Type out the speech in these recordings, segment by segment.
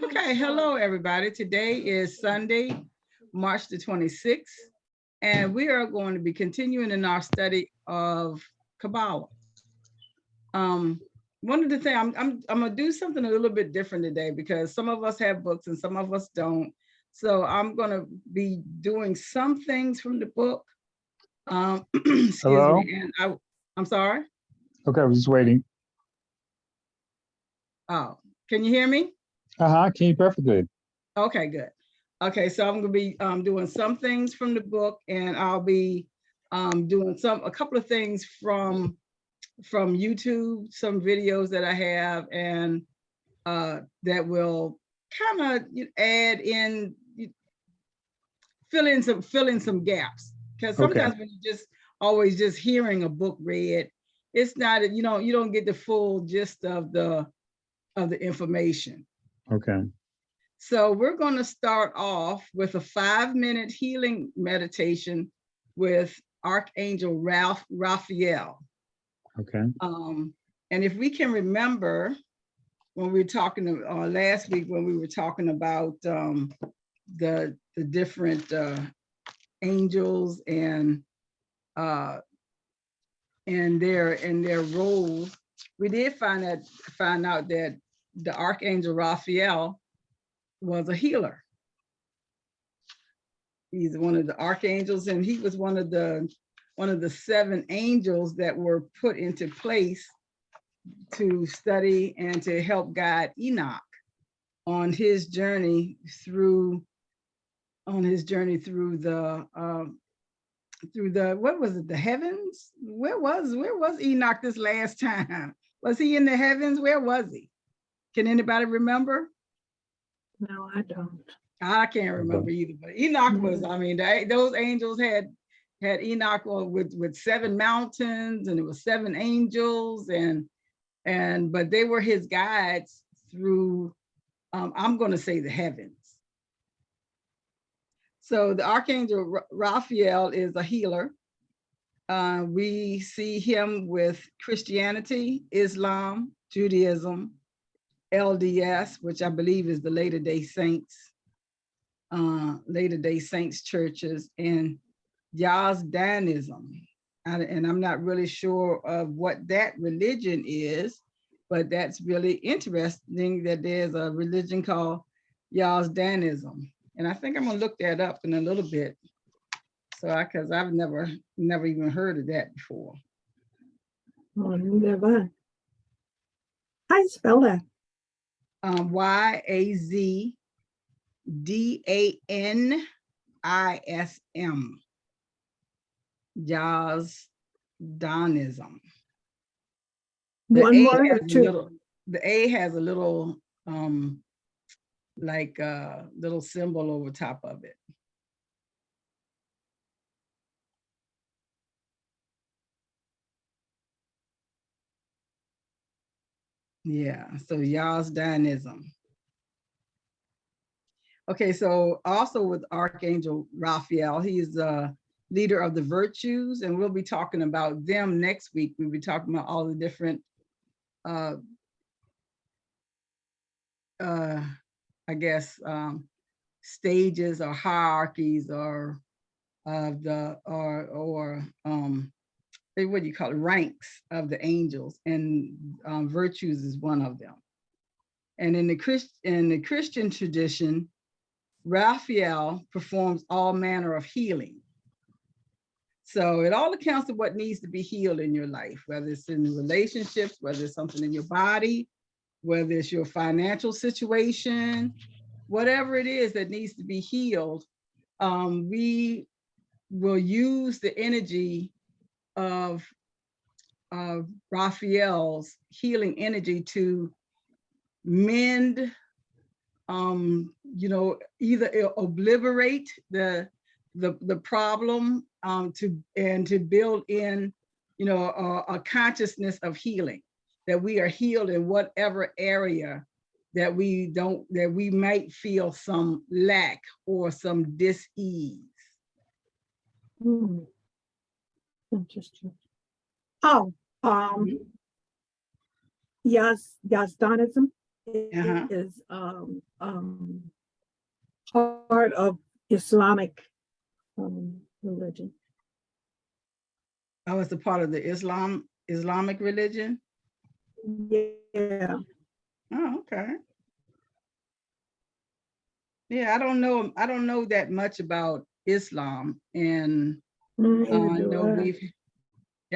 Okay, hello everybody. Today is Sunday, March the 26th, and we are going to be continuing in our study of Kabbalah. One of the things I'm gonna do something a little bit different today because some of us have books and some of us don't. So I'm gonna be doing some things from the book. Excuse Hello? me, and I'm sorry. Okay, I was just waiting. Oh, can you hear me? Can you perfectly? Okay, good. Okay, so I'm gonna be doing some things from the book, and I'll be doing a couple of things from YouTube, some videos that I have, and that will kind of add in, fill in some gaps. Because Okay, sometimes when you just always just hearing a book read, it's not, you don't get the full gist of the information. okay. So we're going to start off with a 5-minute healing meditation with Archangel Raphael. Okay. And if we can remember when we were talking last week, when we were talking about the different angels and their roles, we did find out that the Archangel Raphael was a healer. He's one of the archangels, and he was one of the 7 angels that were put into place to study and to help guide Enoch on his journey through the what was it, the heavens? Where was Enoch this last time? Was he in the heavens? Where was he? Can anybody remember? No, I don't. I can't remember either, but Enoch was, I mean, those angels had Enoch with 7 mountains, and it was 7 angels, but they were his guides through, I'm going to say, the heavens. So the Archangel Raphael is a healer. We see him with Christianity, Islam, Judaism, LDS, which I believe is the Latter-day Saints churches, and Yazdanism. And I'm not really sure of what that religion is, but that's really interesting that there's a religion called Yazdanism. And I think I'm gonna look that up in a little bit. Because I've never even heard of that before. Oh, never. How do you spell that? Yazdanism. Yazdanism. One word or two? The A has a little like a little symbol over top of it. Yeah, so Yazdanism. Okay, so also with Archangel Raphael, he's the leader of the virtues, and we'll be talking about them next week. We'll be talking about all the different, I guess, stages or hierarchies or of the what do you call it, ranks of the angels, and virtues is one of them. And in the Christian tradition, Raphael performs all manner of healing. So it all accounts of what needs to be healed in your life, whether it's in the relationships, whether it's something in your body, whether it's your financial situation, whatever it is that needs to be healed. We will use the energy of Raphael's healing energy to mend, either obliterate the problem, to build in, a consciousness of healing, that we are healed in whatever area that we might feel some lack or some dis-ease. Interesting. Oh, Yazdanism. Uh-huh. is part of Islamic religion. Oh, it's a part of the Islamic religion. Yeah. Oh, okay. Yeah, I don't know that much about Islam, and I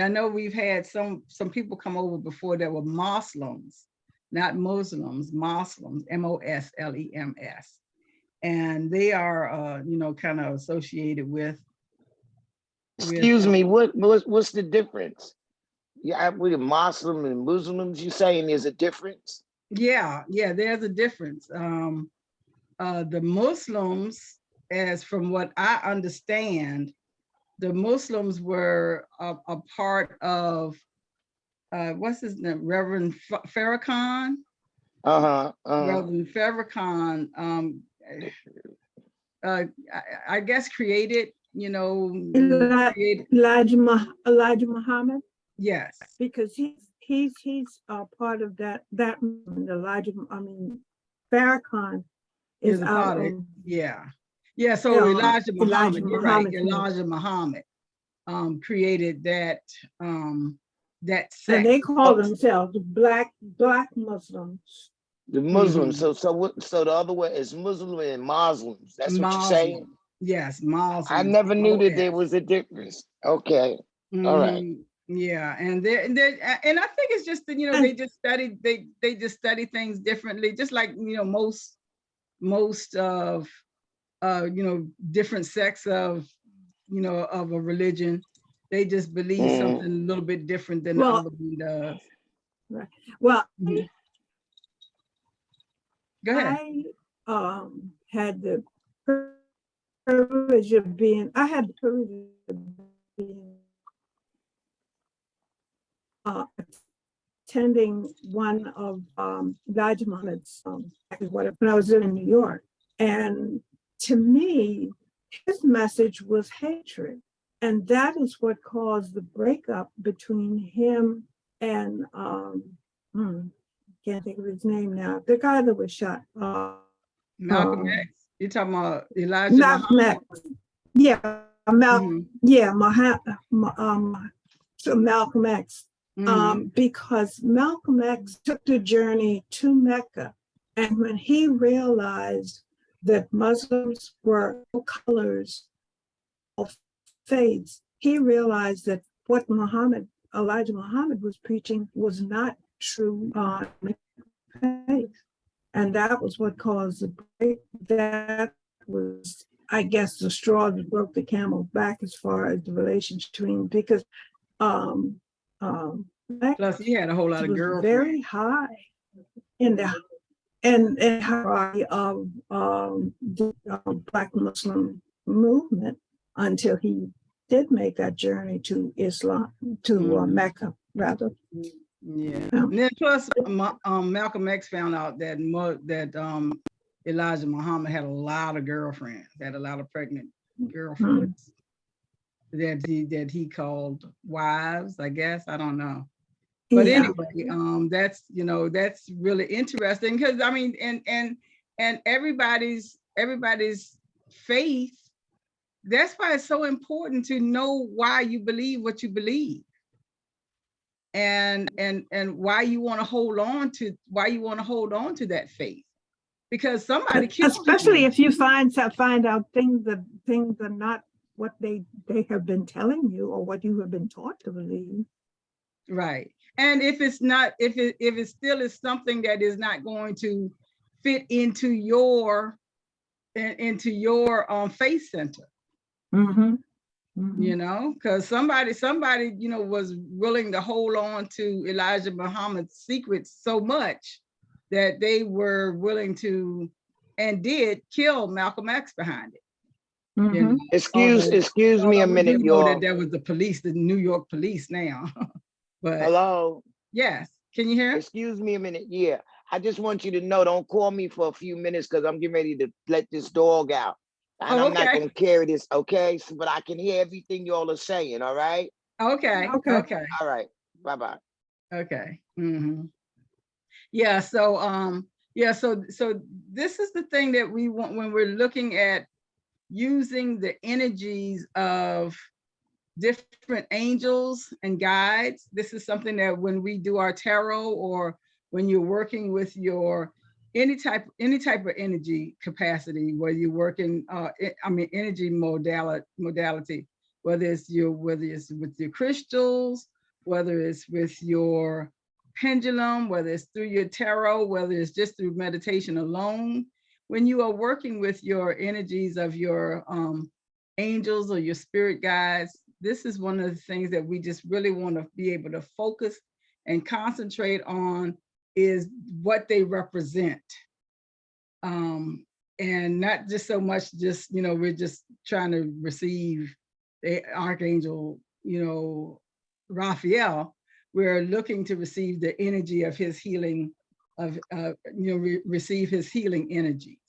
know we've had some people come over before that were Muslims, not Muslims, Muslims, Moslems, and they are kind of associated with. Excuse me, what's the difference? Yeah, with a Muslim and Muslims, you saying there's a difference? Yeah, there's a difference. The Muslims, as from what I understand, the Muslims were a part of what's his name, Reverend Farrakhan. Reverend Farrakhan, I guess created, Elijah Muhammad. Yes, because he's part of that Elijah. I mean, Farrakhan is a out part of, of, yeah. So Elijah Muhammad, you're right. Muhammad's Elijah Muhammad created that that and sect. they call themselves black Muslims. The Muslims. So the other way is Muslim and Muslims. That's what you're saying? Yes, Muslims. I never knew that there was a difference. Okay. All right. Yeah, and and I think it's just that they just study they just study things differently, just like most of different sects of of a religion. They just believe something a little bit different than the other one does. Right. Well, Go ahead. I had the privilege of being. I had the privilege of being attending one of Elijah Muhammad's when I was in New York, and to me, his message was hatred, and that is what caused the breakup between him and can't think of his name now. The guy that was shot. Malcolm X. You're talking about Elijah Malcolm X. Yeah, so Malcolm X. Because Malcolm X took the journey to Mecca, and when he realized that Muslims were all colors of faiths, he realized that what Elijah Muhammad was preaching was not true faith. And that was what caused the break. That was, I guess, the straw that broke the camel's back as far as the relationship between, because plus he had a whole lot of girlfriends. Very high in the hierarchy of the Black Muslim movement until he did make that journey to Islam, to Mecca, rather. Yeah. And then plus Malcolm X found out that Elijah Muhammad had a lot of girlfriends, had a lot of pregnant girlfriends that he called wives, I guess. I don't know. But anyway, that's really interesting, because I mean, and everybody's faith. That's why it's so important to know why you believe what you believe, and why you want to hold on to that faith, because somebody kills especially you. If you find out things are not what they have been telling you or what you have been taught to believe. Right. And if it's not, if it still is something that is not going to fit into your faith center, because somebody was willing to hold on to Elijah Muhammad's secrets so much that they were willing to and did kill Malcolm X behind it. Excuse me a minute, y'all. That there was the New York police now. But hello. Yes. Can you hear? Excuse me a minute. Yeah. I just want you to know, don't call me for a few minutes because I'm getting ready to let this dog out. And I'm not going to carry this, okay? So, but I can hear everything y'all are saying, all right? Okay. All right. Bye-bye. Okay. Yeah, so Yeah, so this is the thing that we want when we're looking at using the energies of different angels and guides. This is something that when we do our tarot, or when you're working with your any type of energy capacity, whether you're working energy modality, whether it's with your crystals, whether it's with your pendulum, whether it's through your tarot, whether it's just through meditation alone. When you are working with your energies of your angels or your spirit guides, this is one of the things that we just really want to be able to focus and concentrate on, is what they represent. And not just so much just, we're just trying to receive the Archangel, Raphael. We're looking to receive the energy of his healing, receive his healing energies.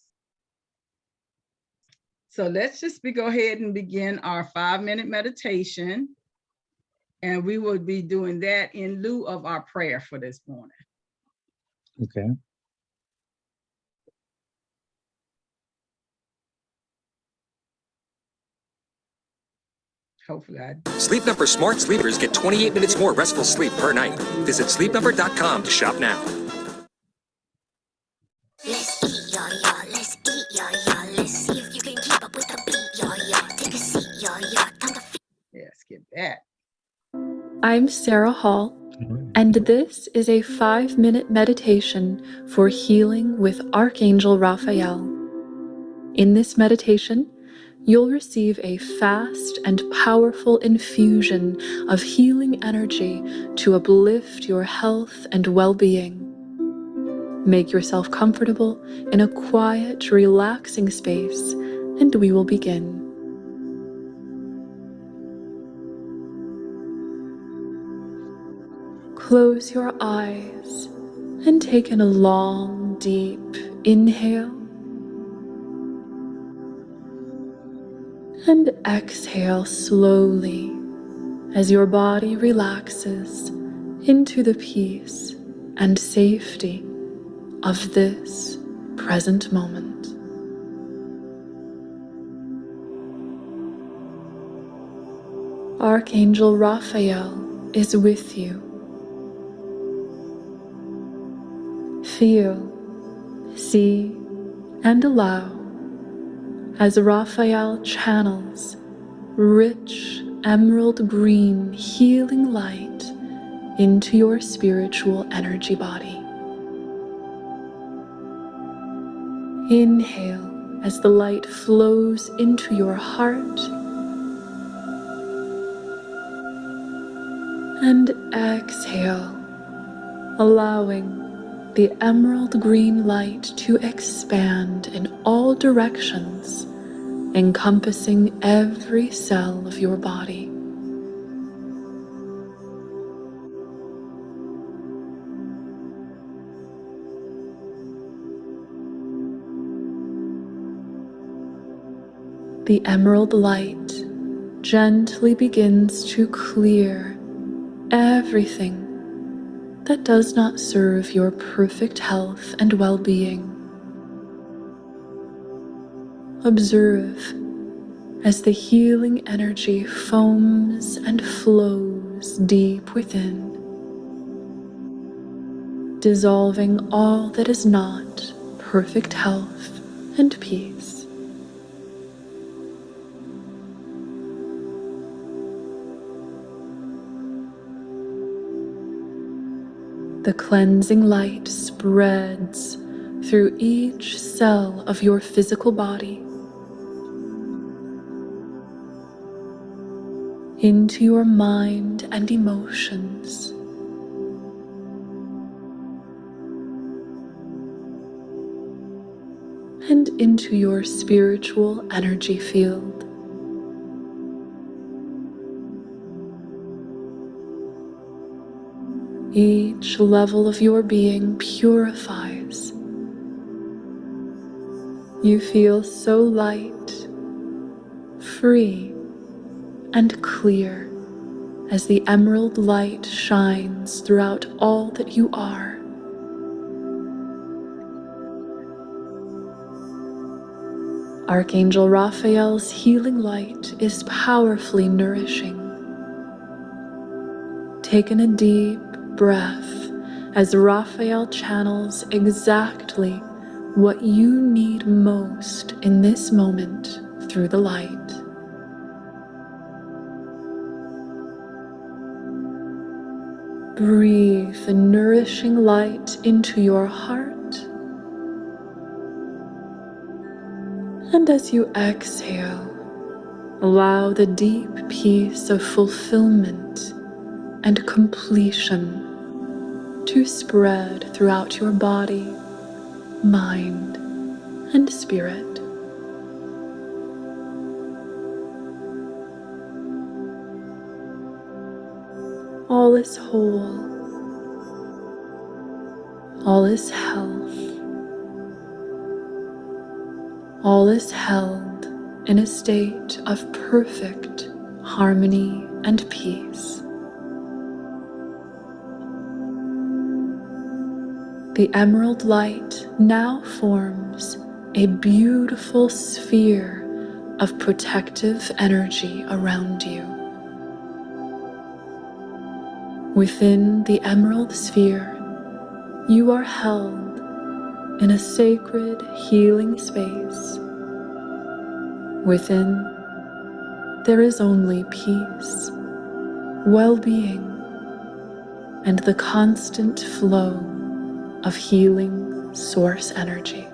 So let's just go ahead and begin our 5-minute meditation. And we will be doing that in lieu of our prayer for this morning. Okay. Hopefully Sleep Number smart sleepers get 28 minutes more restful sleep per night. Visit sleepnumber.com to shop now. Let's eat, y'all, y'all. Let's eat, y'all, y'all. Let's see if you can keep up with the beat, y'all, y'all. Take a seat, y'all, y'all. Time to yeah, skip that. I'm Sarah Hall, and this is a 5-minute meditation for healing with Archangel Raphael. In this meditation, you'll receive a fast and powerful infusion of healing energy to uplift your health and well-being. Make yourself comfortable in a quiet, relaxing space, and we will begin. Close your eyes and take in a long, deep inhale and exhale slowly as your body relaxes into the peace and safety of this present moment. Archangel Raphael is with you. Feel, see, and allow as Raphael channels rich emerald green healing light into your spiritual energy body. Inhale as the light flows into your heart, and exhale, allowing the emerald green light to expand in all directions, encompassing every cell of your body. The emerald light gently begins to clear everything that does not serve your perfect health and well-being. Observe as the healing energy foams and flows deep within, dissolving all that is not perfect health and peace. The cleansing light spreads through each cell of your physical body, into your mind and emotions, and into your spiritual energy field. Each level of your being purifies. You feel so light, free, and clear as the emerald light shines throughout all that you are. Archangel Raphael's healing light is powerfully nourishing. Take in a deep breath as Raphael channels exactly what you need most in this moment through the light. Breathe the nourishing light into your heart. And as you exhale, allow the deep peace of fulfillment and completion to spread throughout your body, mind, and spirit. All is whole. All is health. All is held in a state of perfect harmony and peace. The emerald light now forms a beautiful sphere of protective energy around you. Within the emerald sphere, you are held in a sacred healing space. Within, there is only peace, well-being, and the constant flow of healing source energy.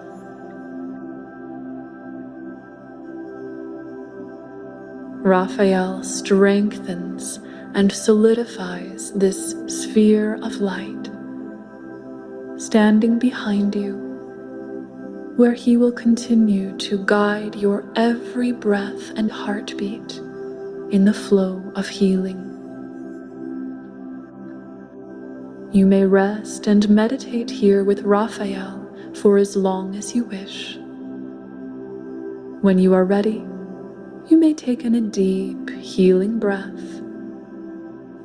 Raphael strengthens and solidifies this sphere of light, standing behind you, where he will continue to guide your every breath and heartbeat in the flow of healing. You may rest and meditate here with Raphael for as long as you wish. When you are ready, you may take in a deep, healing breath,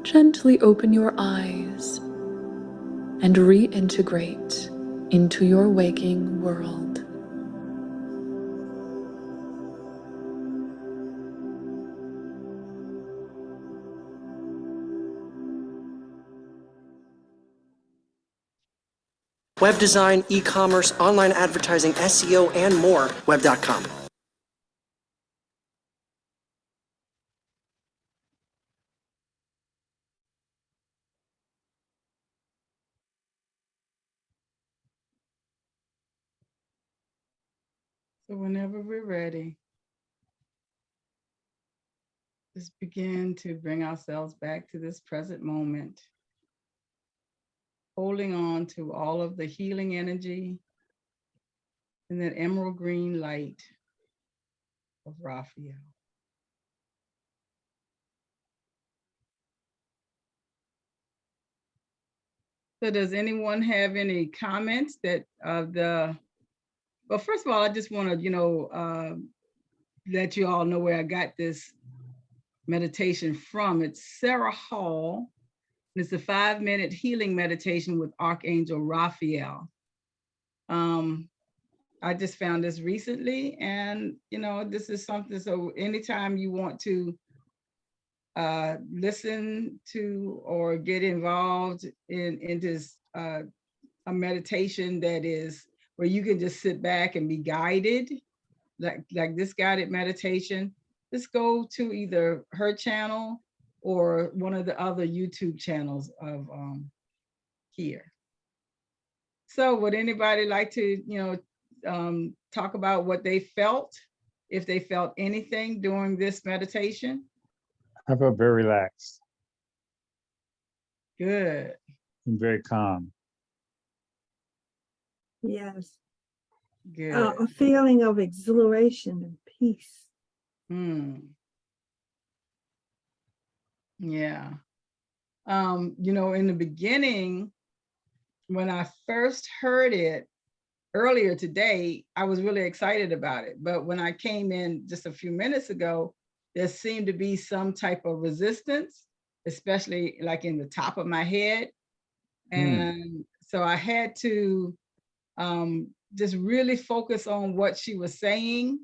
gently open your eyes, and reintegrate into your waking world. Web design, e-commerce, online advertising, SEO, and more. Web.com. So whenever we're ready, just begin to bring ourselves back to this present moment, holding on to all of the healing energy and that emerald green light of Raphael. So does anyone have any comments that well, first of all, I just want to, let you all know where I got this meditation from. It's Sarah Hall. It's a 5-minute healing meditation with Archangel Raphael. I just found this recently, and this is something, so anytime you want to listen to or get involved in this a meditation that is where you can just sit back and be guided, like this guided meditation, just go to either her channel or one of the other YouTube channels of here. So would anybody like to, talk about what they felt, if they felt anything during this meditation? I felt very relaxed Good. and very calm. Yes. Good. A feeling of exhilaration and peace. Yeah. In the beginning, when I first heard it earlier today, I was really excited about it. But when I came in just a few minutes ago, there seemed to be some type of resistance, especially like in the top of my head. And so I had to just really focus on what she was saying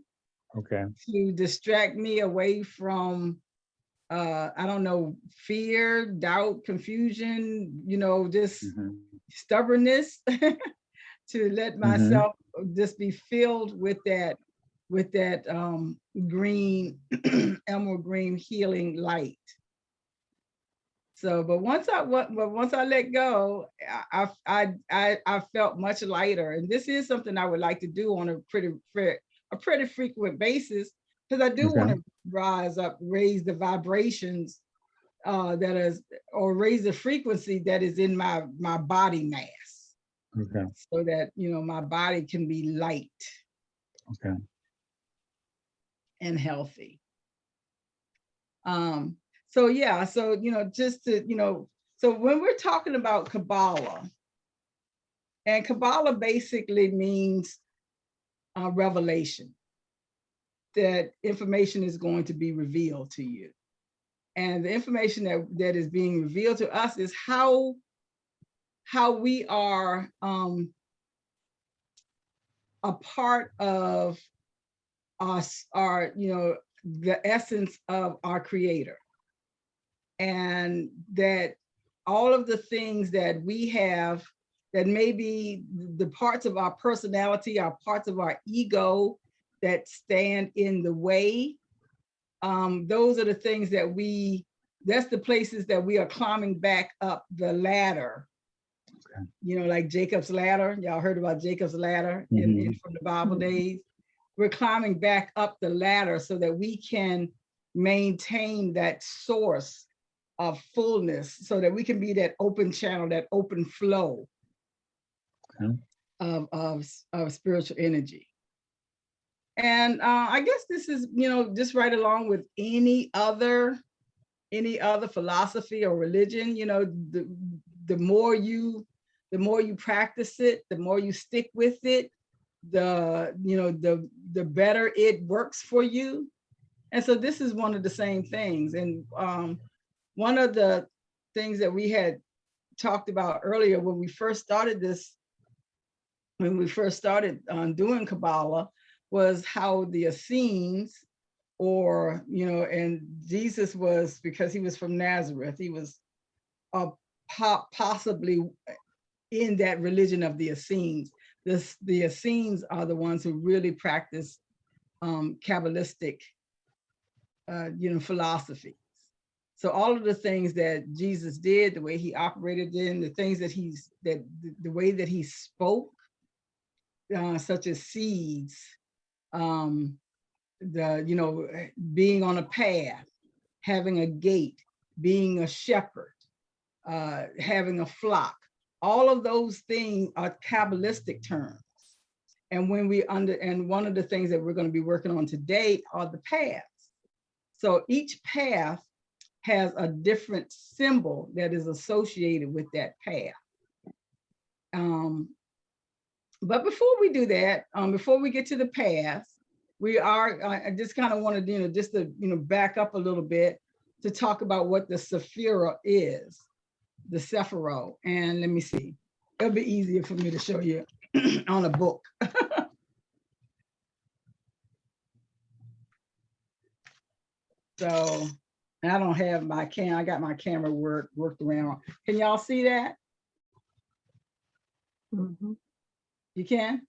Okay. to distract me away from, I don't know, fear, doubt, confusion, just stubbornness, to let myself just be filled with that green, emerald green healing light. So, but once I let go, I felt much lighter, and this is something I would like to do on a pretty frequent basis, because I do want to raise the vibrations or raise the frequency that is in my body mass, so that my body can be light, and healthy. So yeah, so just to so when we're talking about Kabbalah, and Kabbalah basically means revelation, that information is going to be revealed to you, and the information that is being revealed to us is how we are a part of us, the essence of our Creator, and that all of the things that we have, that may be the parts of our personality, our parts of our ego that stand in the way, those are the things that's the places that we are climbing back up the ladder. Like Jacob's ladder. Y'all heard about Jacob's ladder from the Bible days. We're climbing back up the ladder so that we can maintain that source of fullness, so that we can be that open channel, that open flow of spiritual energy. And I guess this is, just right along with any other philosophy or religion. The more you practice it, the more you stick with it, the better it works for you. And so this is one of the same things. And one of the things that we had talked about earlier when we first started doing Kabbalah, was how the Essenes, and Jesus was, because he was from Nazareth, he was possibly in that religion of the Essenes. The Essenes are the ones who really practice Kabbalistic, philosophy. So all of the things that Jesus did, the way he operated in, the things that the way that he spoke, such as seeds, being on a path, having a gate, being a shepherd, having a flock, all of those things are Kabbalistic terms. And and one of the things that we're going to be working on today are the paths. So each path has a different symbol that is associated with that path. But before we do that, before we get to the paths, I just kind of wanted, just to, back up a little bit to talk about what the Sephirah is, the Sephiroth. And let me see, it'll be easier for me to show you on a book. So I don't have I got my camera worked around. Can y'all see that? You can?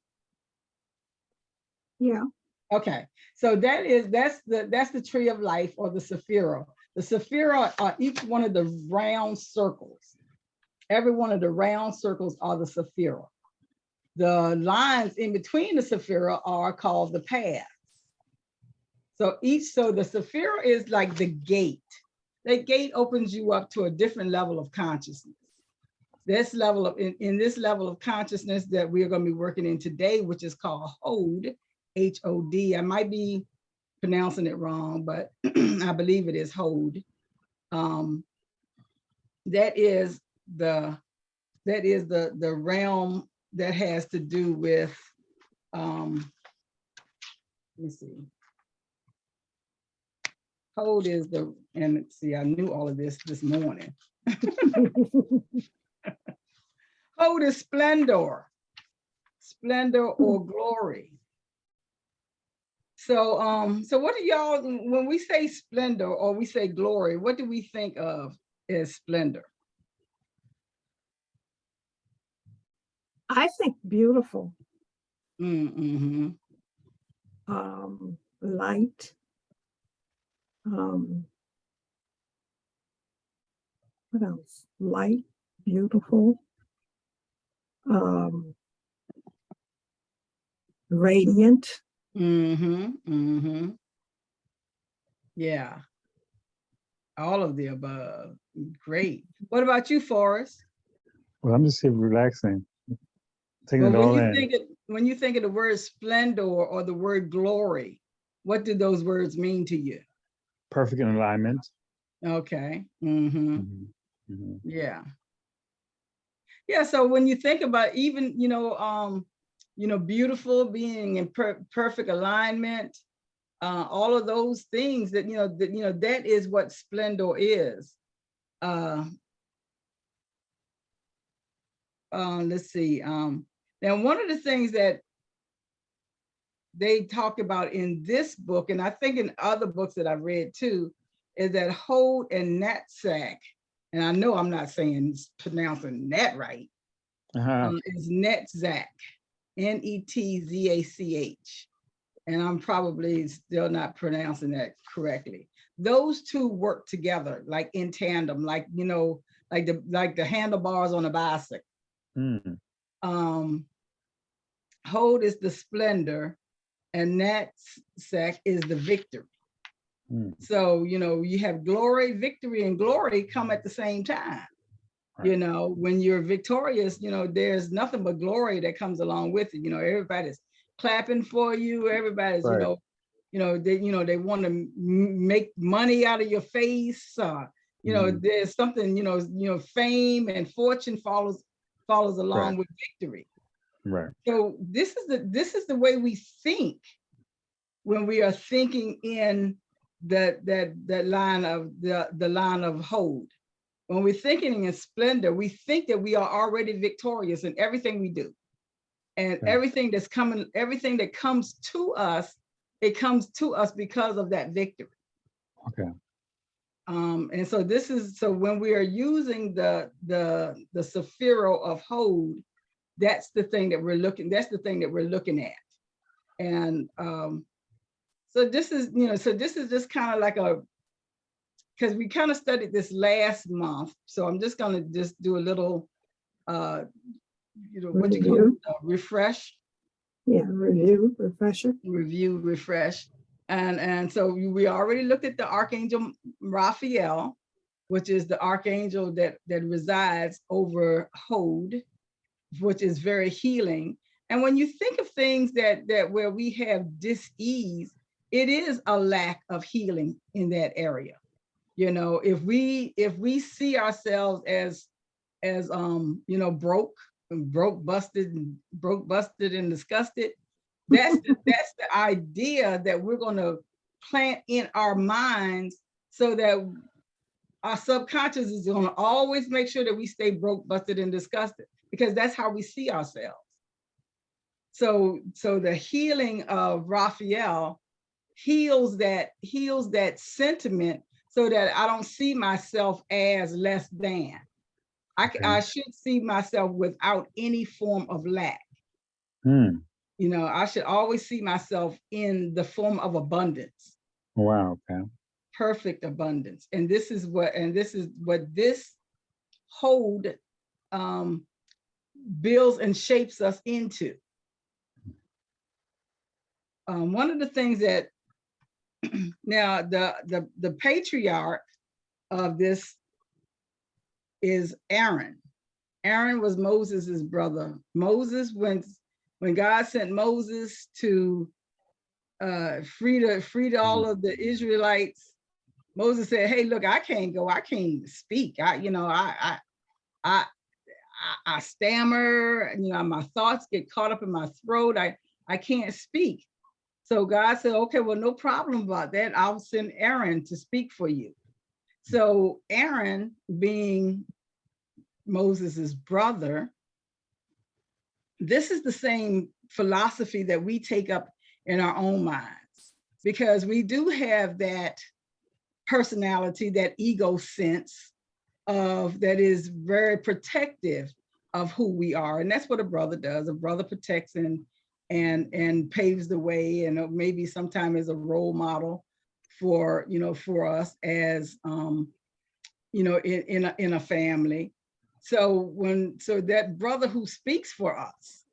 Yeah. Okay. So that's the tree of life, or the Sephirah. The Sephirah are each one of the round circles. Every one of the round circles are the Sephirah. The lines in between the Sephirah are called the paths. So the Sephirah is like the gate. That gate opens you up to a different level of consciousness. This level of in this level of consciousness that we're going to be working in today, which is called Hod, H-O-D. I might be pronouncing it wrong, but I believe it is Hod. That is the realm that has to do with let me see. Hod is and see, I knew all of this morning. Hod is splendor or glory. So what do y'all, when we say splendor or we say glory, what do we think of as splendor? I think beautiful, Mm-hmm. light, what else? Light, beautiful, radiant. Mm-hmm. Mm-hmm. Yeah. All of the above. Great. What about you, Forrest? Well, I'm just here relaxing, taking Well, it all in. when you think of the word splendor or the word glory, what do those words mean to you? Perfect in alignment. Okay. Mm-hmm. Mhm. Yeah. Yeah. So when you think about even, beautiful, being in perfect alignment, all of those things that, that is what splendor is. Let's see. Now, one of the things that they talk about in this book, and I think in other books that I've read too, is that hold and knapsack. And I know I'm not pronouncing that right. Is netzach, Netzach. And I'm probably still not pronouncing that correctly. Those two work together, like in tandem, like the handlebars on a bicycle. Hold is the splendor, and knapsack is the victory. So, you have glory, victory, and glory come at the same time. Right. When you're victorious, there's nothing but glory that comes along with it. Everybody's clapping for you. Everybody's, right. They want to make money out of your face. There's something, fame and fortune follows along, right. with victory. Right. So this is the way we think when we are thinking in that line of the line of hold. When we're thinking in splendor, we think that we are already victorious in everything we do. And everything that's coming, everything that comes to us, it comes to us because of that victory. Okay. And so when we are using the Sephiro of hold, that's the thing that we're looking at. And so this is just kind of like because we kind of studied this last month. So I'm just going to do a little, what you call it, refresh. Yeah, review, refresher. Review, refresh. And so we already looked at the Archangel Raphael, which is the archangel that resides over hold, which is very healing. And when you think of things that where we have dis-ease, it is a lack of healing in that area. If we see ourselves as broke, busted and disgusted, that's the idea that we're going to plant in our minds, so that our subconscious is going to always make sure that we stay broke, busted, and disgusted, because that's how we see ourselves. So the healing of Raphael heals that sentiment, so that I don't see myself as less than. I should see myself without any form of lack. I should always see myself in the form of abundance. Wow. Okay. Perfect abundance. And this is what this hold builds and shapes us into. One of the things that now the patriarch of this is Aaron. Aaron was Moses's brother. Moses, when God sent Moses to free all of the Israelites, Moses said, "Hey, look, I can't go. I can't speak. I stammer. My thoughts get caught up in my throat. I can't speak." So God said, "Okay, well, no problem about that. I'll send Aaron to speak for you." So Aaron, being Moses's brother, this is the same philosophy that we take up in our own minds. because we do have that personality, that ego sense of that is very protective of who we are. And that's what a brother does. A brother protects and paves the way, and maybe sometimes is a role model for, for us as, in a family. So that brother who speaks for us,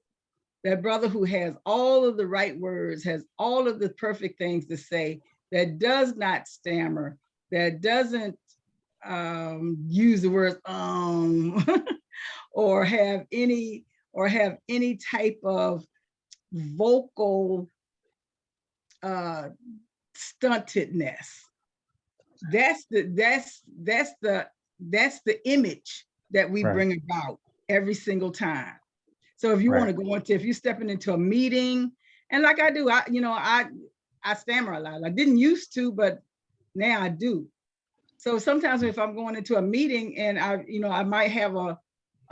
that brother who has all of the right words, has all of the perfect things to say, that does not stammer, that doesn't use the words or have any type of vocal stuntedness. That's the image that we bring about every single time. So if you want to go into, if you're stepping into a meeting, and like I do, I stammer a lot. I didn't used to, but now I do. So sometimes if I'm going into a meeting and I might have a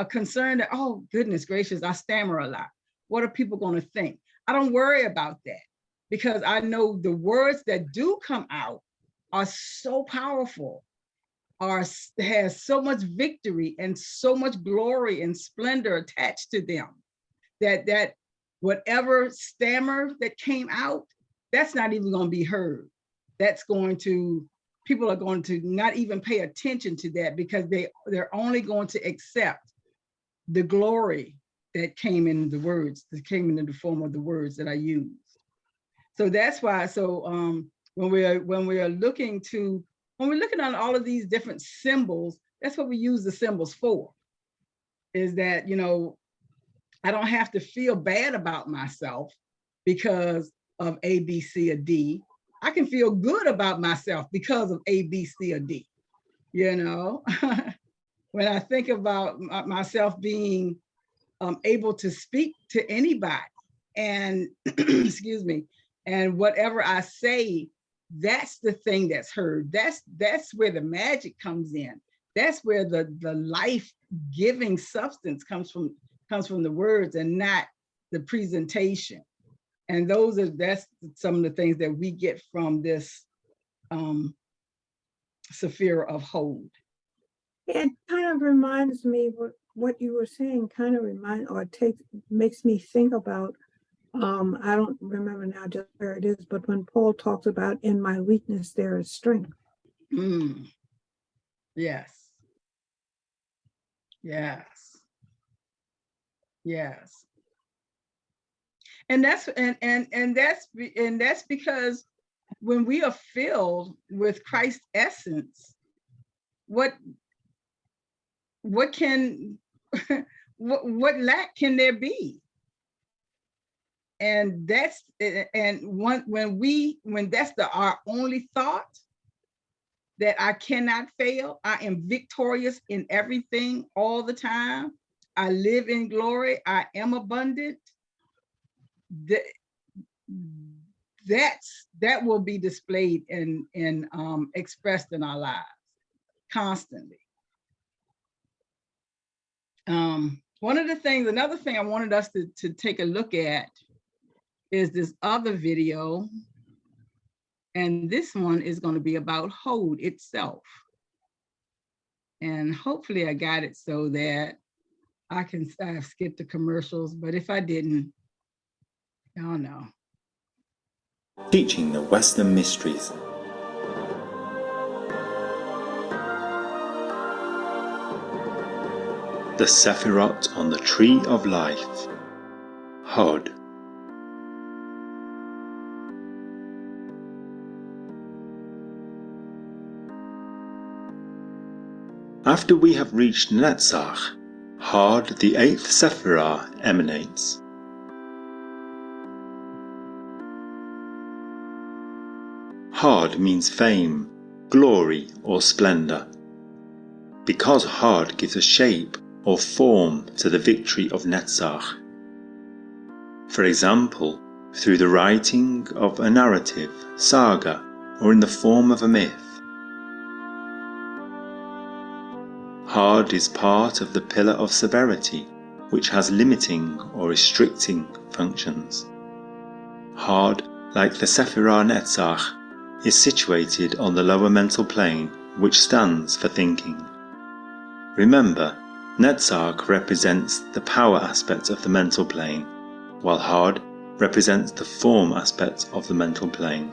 concern that, oh goodness gracious, I stammer a lot. What are people going to think? I don't worry about that, because I know the words that do come out are so powerful, has so much victory and so much glory and splendor attached to them, that whatever stammer that came out, that's not even going to be heard. People are going to not even pay attention to that, because they're only going to accept the glory that came in the words, that came in the form of the words that I use. So that's why. So when we're looking at all of these different symbols, that's what we use the symbols for. Is that, I don't have to feel bad about myself because of A, B, C, or D. I can feel good about myself because of A, B, C, or D. When I think about myself being able to speak to anybody, and excuse me, and whatever I say, that's the thing that's heard. That's where the magic comes in. That's where the life-giving substance comes from the words and not the presentation. And that's some of the things that we get from this Sephira of Hold. It kind of reminds me what you were saying, makes me think about, I don't remember now just where it is, but when Paul talks about, in my weakness, there is strength. Yes. Yes. Yes. And that's because when we are filled with Christ's essence, what lack can there be? And when that's our only thought, that I cannot fail, I am victorious in everything all the time, I live in glory, I am abundant, that will be displayed and expressed in our lives constantly. Another thing I wanted us to take a look at is this other video. And this one is going to be about Hold itself. And hopefully I got it so that I've skipped the commercials, but if I didn't, y'all know. Teaching the Western mysteries. The Sephirot on the Tree of Life. Hod. After we have reached Netzach, Hod, the 8th Sephirah, emanates. Hod means fame, glory, or splendor, because Hod gives a shape or form to the victory of Netzach. For example, through the writing of a narrative, saga, or in the form of a myth. Hod is part of the pillar of severity, which has limiting or restricting functions. Hod like the Sephirah Netzach, is situated on the lower mental plane, which stands for thinking. Remember, Netzach represents the power aspect of the mental plane, while Hod represents the form aspect of the mental plane.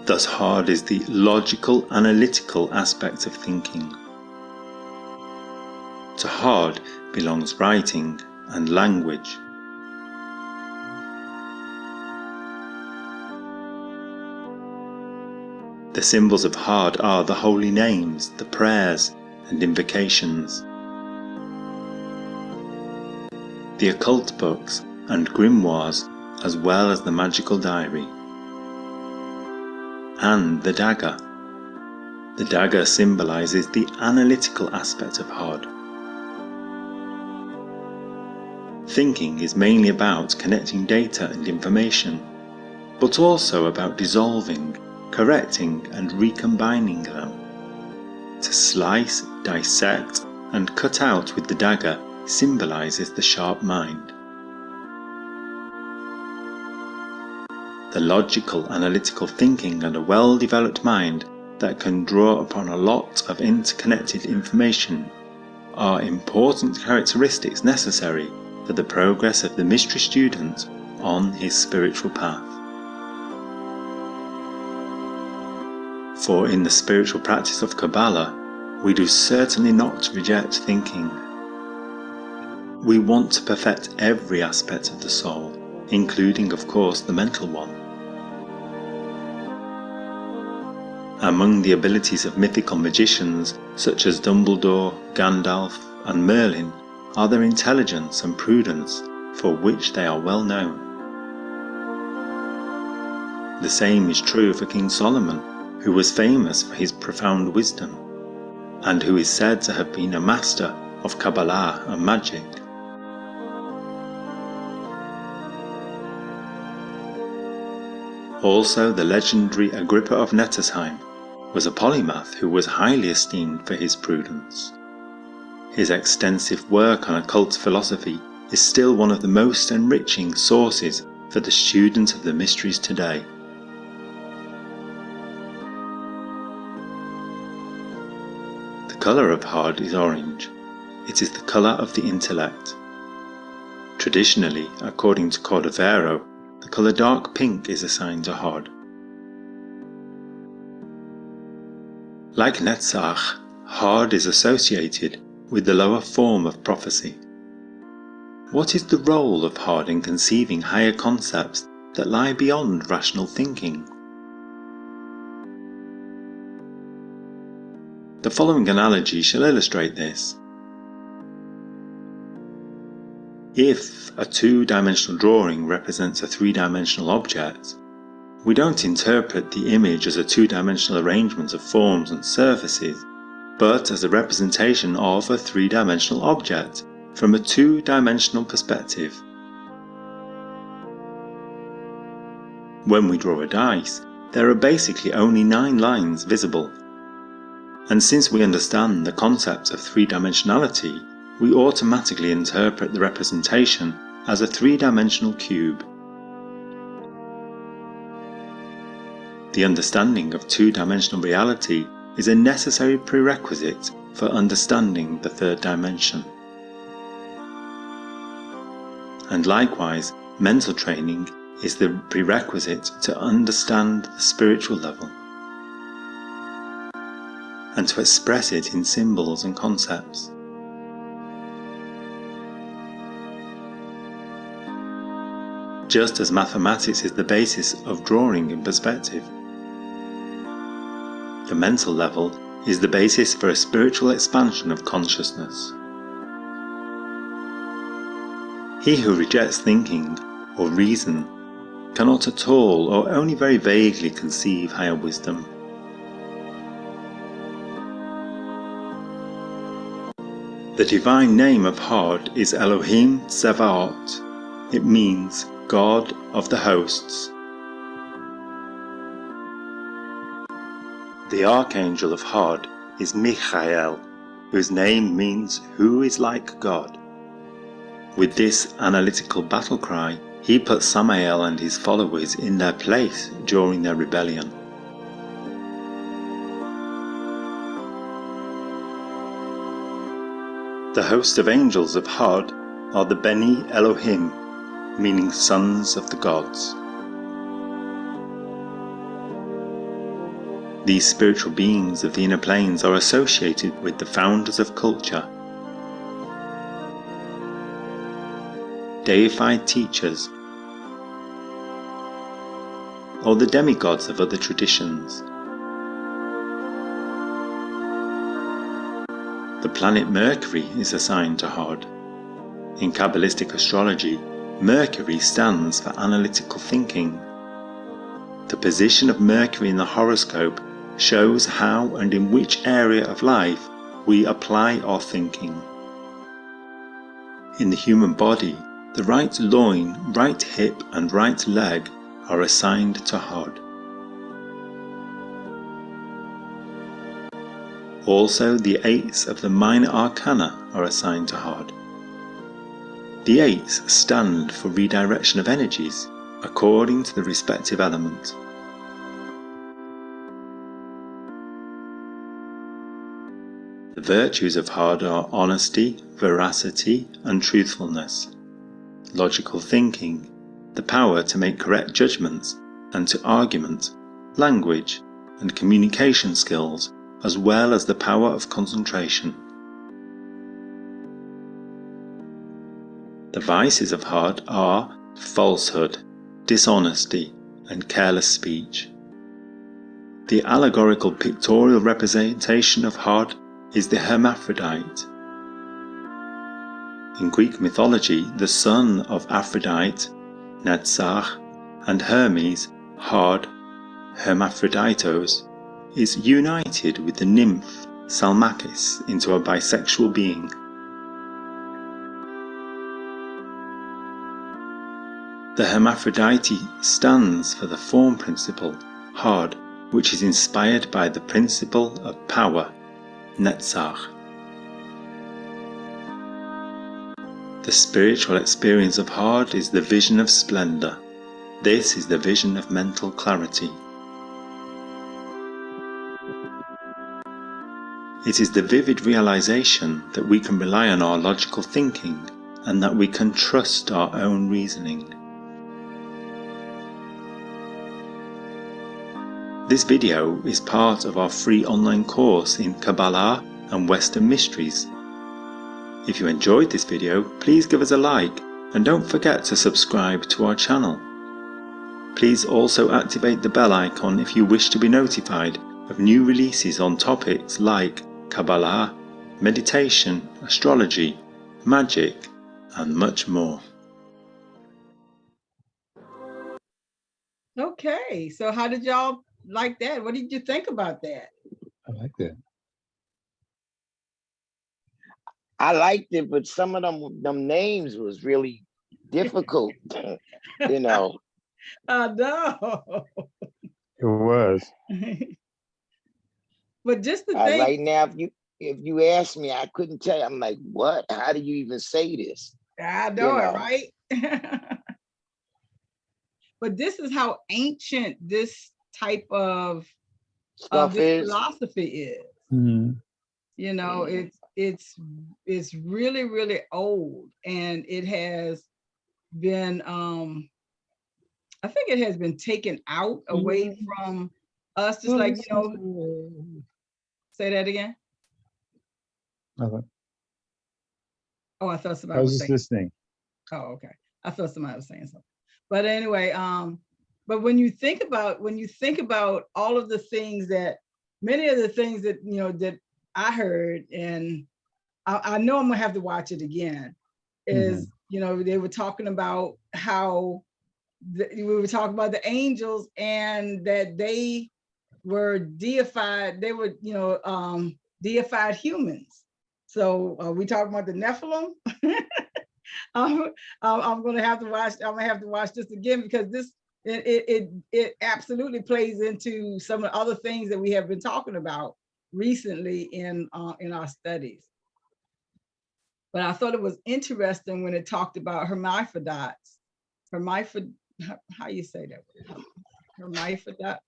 Thus Hod is the logical, analytical aspect of thinking. To Hod belongs writing and language. The symbols of Hod are the holy names, the prayers and invocations, the occult books and grimoires, as well as the magical diary, and the dagger. The dagger symbolizes the analytical aspect of Hod. Thinking is mainly about connecting data and information, but also about dissolving, correcting and recombining them. To slice, dissect and cut out with the dagger symbolizes the sharp mind. The logical, analytical thinking and a well-developed mind that can draw upon a lot of interconnected information are important characteristics necessary for the progress of the mystery student on his spiritual path. For in the spiritual practice of Kabbalah, we do certainly not reject thinking. We want to perfect every aspect of the soul, including, of course, the mental one. Among the abilities of mythical magicians such as Dumbledore, Gandalf, and Merlin are their intelligence and prudence, for which they are well known. The same is true for King Solomon, who was famous for his profound wisdom, and who is said to have been a master of Kabbalah and magic. Also, the legendary Agrippa of Nettesheim was a polymath who was highly esteemed for his prudence. His extensive work on occult philosophy is still one of the most enriching sources for the student of the mysteries today. The colour of Hod is orange. It is the colour of the intellect. Traditionally, according to Cordovero, the colour dark pink is assigned to Hod. Like Netzach, Hod is associated with the lower form of prophecy. What is the role of Hod in conceiving higher concepts that lie beyond rational thinking? The following analogy shall illustrate this. If a two-dimensional drawing represents a three-dimensional object, we don't interpret the image as a two-dimensional arrangement of forms and surfaces, but as a representation of a three-dimensional object from a two-dimensional perspective. When we draw a dice, there are basically only 9 lines visible. And since we understand the concept of three-dimensionality, we automatically interpret the representation as a three-dimensional cube. The understanding of two-dimensional reality is a necessary prerequisite for understanding the third dimension. And likewise, mental training is the prerequisite to understand the spiritual level and to express it in symbols and concepts. Just as mathematics is the basis of drawing in perspective, the mental level is the basis for a spiritual expansion of consciousness. He who rejects thinking or reason cannot at all or only very vaguely conceive higher wisdom. The divine name of Hod is Elohim Tsevaot. It means God of the hosts. The archangel of Hod is Michael, whose name means who is like God. With this analytical battle cry, he put Samael and his followers in their place during their rebellion. The host of angels of Hod are the Beni Elohim, meaning sons of the gods. These spiritual beings of the inner planes are associated with the founders of culture, deified teachers, or the demigods of other traditions. The planet Mercury is assigned to Hod. In Kabbalistic astrology, Mercury stands for analytical thinking. The position of Mercury in the horoscope shows how and in which area of life we apply our thinking. In the human body, the right loin, right hip and right leg are assigned to Hod. Also, the eights of the minor arcana are assigned to Hod. The eights stand for redirection of energies according to the respective element. The virtues of Hod are honesty, veracity, and truthfulness, logical thinking, the power to make correct judgments and to argument, language, and communication skills, as well as the power of concentration. The vices of Hod are falsehood, dishonesty, and careless speech. The allegorical pictorial representation of Hod is the hermaphrodite. In Greek mythology, the son of Aphrodite, Netzach, and Hermes, Hod, Hermaphroditos, is united with the nymph Salmacis into a bisexual being. The hermaphrodite stands for the form principle, Hod, which is inspired by the principle of power, Netzach. The spiritual experience of Hod is the vision of splendor. This is the vision of mental clarity. It is the vivid realization that we can rely on our logical thinking and that we can trust our own reasoning. This video is part of our free online course in Kabbalah and Western Mysteries. If you enjoyed this video, please give us a like and don't forget to subscribe to our channel. Please also activate the bell icon if you wish to be notified of new releases on topics like Kabbalah, meditation, astrology, magic, and much more. Okay, so how did y'all like that? What did you think about that? I like that. I liked it, but some of them names was really difficult, you know. No. It was. But just the thing. Right now, if you ask me, I couldn't tell you. I'm like, what? How do you even say this? I know it, right? But this is how ancient this type of this philosophy is. Mm-hmm. You know, it's really, really old, and it has been I think it has been taken out away from us, just like, you know. Say that again. Okay. Oh, I thought somebody was was just saying. listening. Oh, okay. I thought somebody was saying something. But anyway, but when you think about all of the things that, many of the things that, you know, that I heard, and I know I'm gonna have to watch it again, is, you know, they were talking about how we were talking about the angels and that they were deified, they were, you know, deified humans. So we talking about the Nephilim. I'm gonna have to watch this again, because this it absolutely plays into some of the other things that we have been talking about recently in our studies. But I thought it was interesting when it talked about hermaphrodites. How you say that? Hermaphrodite?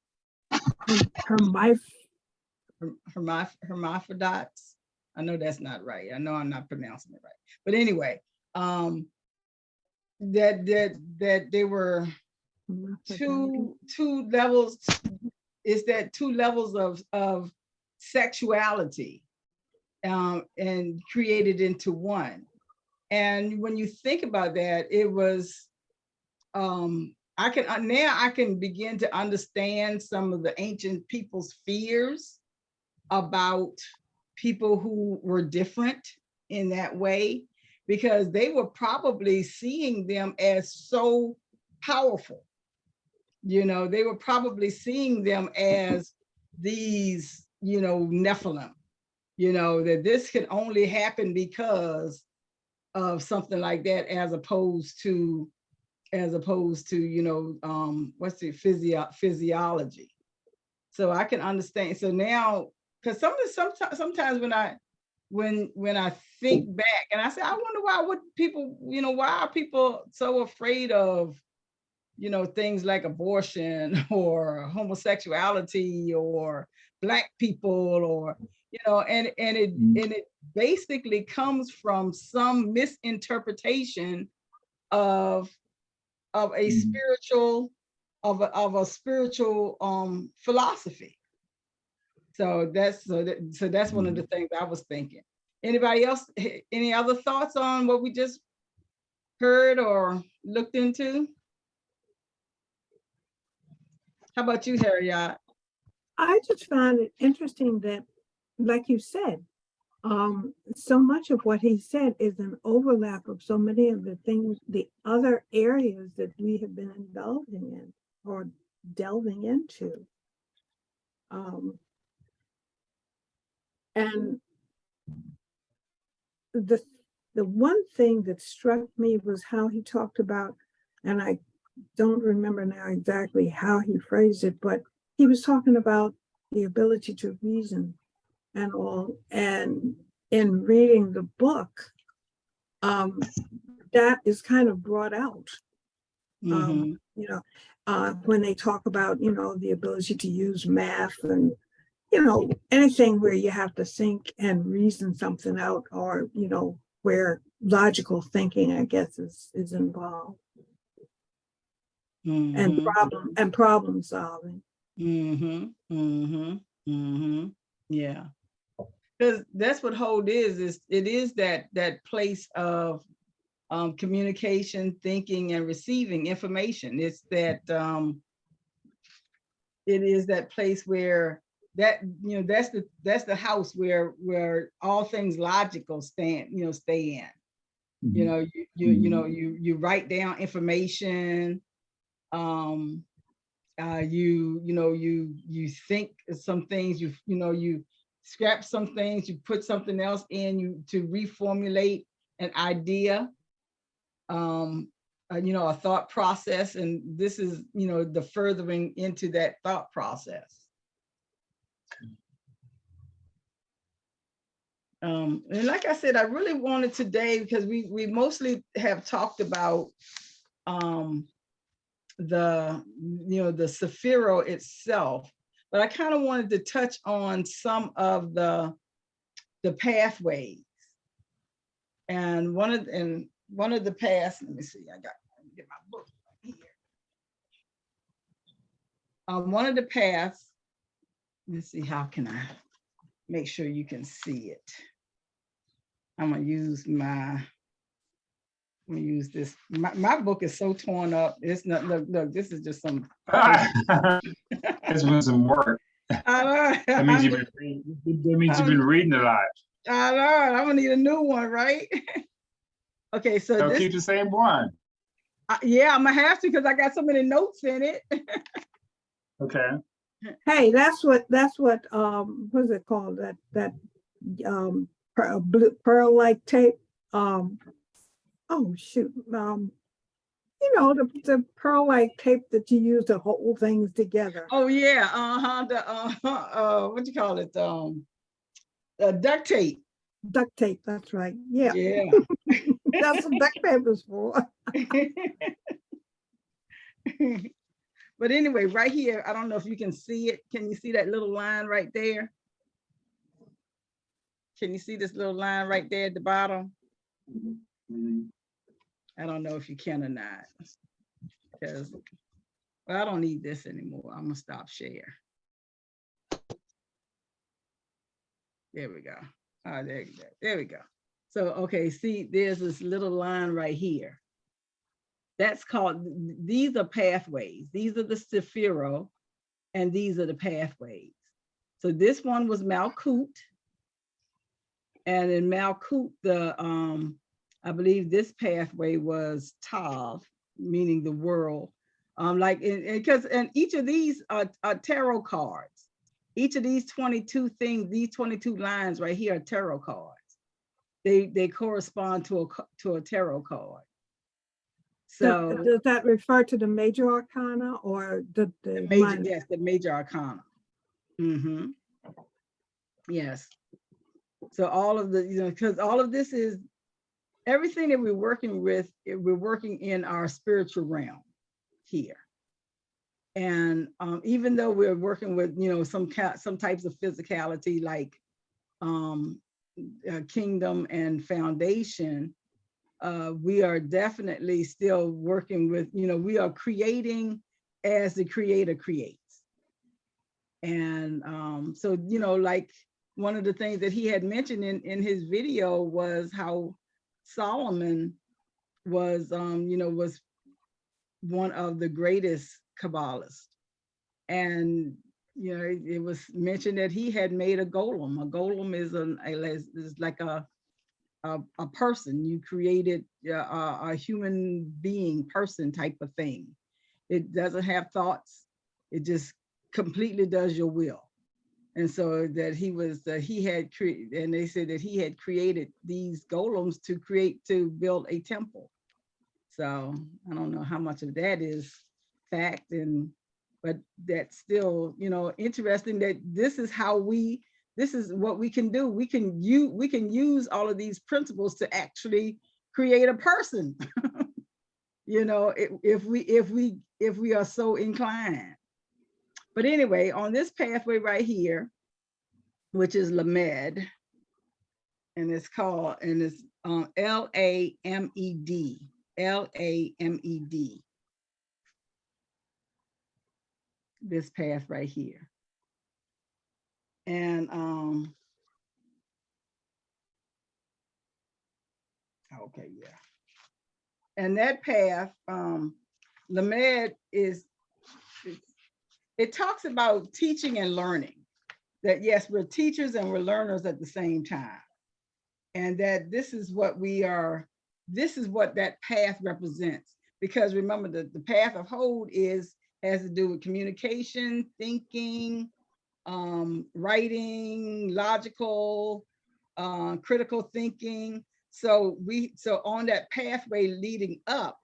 Hermaphrodites. I know that's not right. I know I'm not pronouncing it right. But anyway, that they were two levels. Is that two levels of sexuality, and created into one? And when you think about that, it was I can begin to understand some of the ancient people's fears about people who were different in that way, because they were probably seeing them as so powerful. You know, they were probably seeing them as these, you know, Nephilim, you know, that this could only happen because of something like that, as opposed to, you know, what's the physiology. So I can understand. So now, because sometimes when I think back and I say, I wonder why are people so afraid of, you know, things like abortion or homosexuality or Black people, or, you know, and it basically comes from some misinterpretation of a spiritual philosophy. So that's one of the things I was thinking. Anybody else, any other thoughts on what we just heard or looked into? How about you, Harriet? I just found it interesting that, like you said, so much of what he said is an overlap of so many of the things, the other areas that we have been indulging in or delving into. And the one thing that struck me was how he talked about, and I don't remember now exactly how he phrased it, but he was talking about the ability to reason and all. And in reading the book, that is kind of brought out. You know, when they talk about, you know, the ability to use math and, you know, anything where you have to think and reason something out, or, you know, where logical thinking, I guess, is involved. And problem solving. Yeah, because that's what hold is it is that place of communication, thinking, and receiving information. It's that it is that place where that, you know, that's the house where all things logical stay in. You know, you write down information. You think some things, you scrap some things, you put something else in to reformulate an idea, a thought process, and this is, the furthering into that thought process. And like I said, I really wanted today, because we mostly have talked about the Sephiro itself, but I kind of wanted to touch on some of the pathways. And one of the paths, let me see, let me get my book here. One of the paths, let's see, how can I make sure you can see it? I'm gonna use this. My book is so torn up. It's not, look, this is just some. This was some work. That means you've been reading a lot. I know, I'm gonna need a new one, right? Okay, so Don't keep the same one. Yeah, I'm gonna have to, because I got so many notes in it. Okay. Hey, that's what what's it called? That pearl-like tape. Oh shoot. The pearl-like tape that you use to hold things together. Oh yeah, what you call it? Duct tape. Duct tape, that's right. Yeah. Yeah. That's what duct tape is for. But anyway, right here, I don't know if you can see it. Can you see that little line right there? Can you see this little line right there at the bottom? I don't know if you can or not. Because, well, I don't need this anymore. I'm gonna stop share. There we go. Oh, there you go. There we go. So, okay, see, there's this little line right here. That's called, these are pathways. These are the Sephiro, and these are the pathways. So this one was Malkut. And in Malkut, I believe this pathway was Tav, meaning the world. And each of these are tarot cards. Each of these 22 things, these 22 lines right here are tarot cards. They correspond to a tarot card. So does that refer to the major arcana or the major? minor? Yes, the major arcana. Mm-hmm. Yes. So all of the, because all of this is everything that we're working with. We're working in our spiritual realm here. And even though we're working with, some types of physicality like kingdom and foundation, we are definitely still working with, we are creating as the creator creates. And so, like one of the things that he had mentioned in his video was how Solomon was, was one of the greatest Kabbalists. And, it was mentioned that he had made a golem. A golem is like a person. You created a human being person type of thing. It doesn't have thoughts. It just completely does your will. And so that he had created, and they said that he had created these golems to build a temple. So I don't know how much of that is fact, but that's still, interesting that this is what we can do. We can use all of these principles to actually create a person, if we are so inclined. But anyway, on this pathway right here, which is Lamed, and it's L-A-M-E-D, L-A-M-E-D. This path right here. And okay, yeah. And that path, Lamed it talks about teaching and learning. That yes, we're teachers and we're learners at the same time. And that this is what that path represents. Because remember, the path of Hold has to do with communication, thinking, writing, logical, critical thinking. So on that pathway leading up,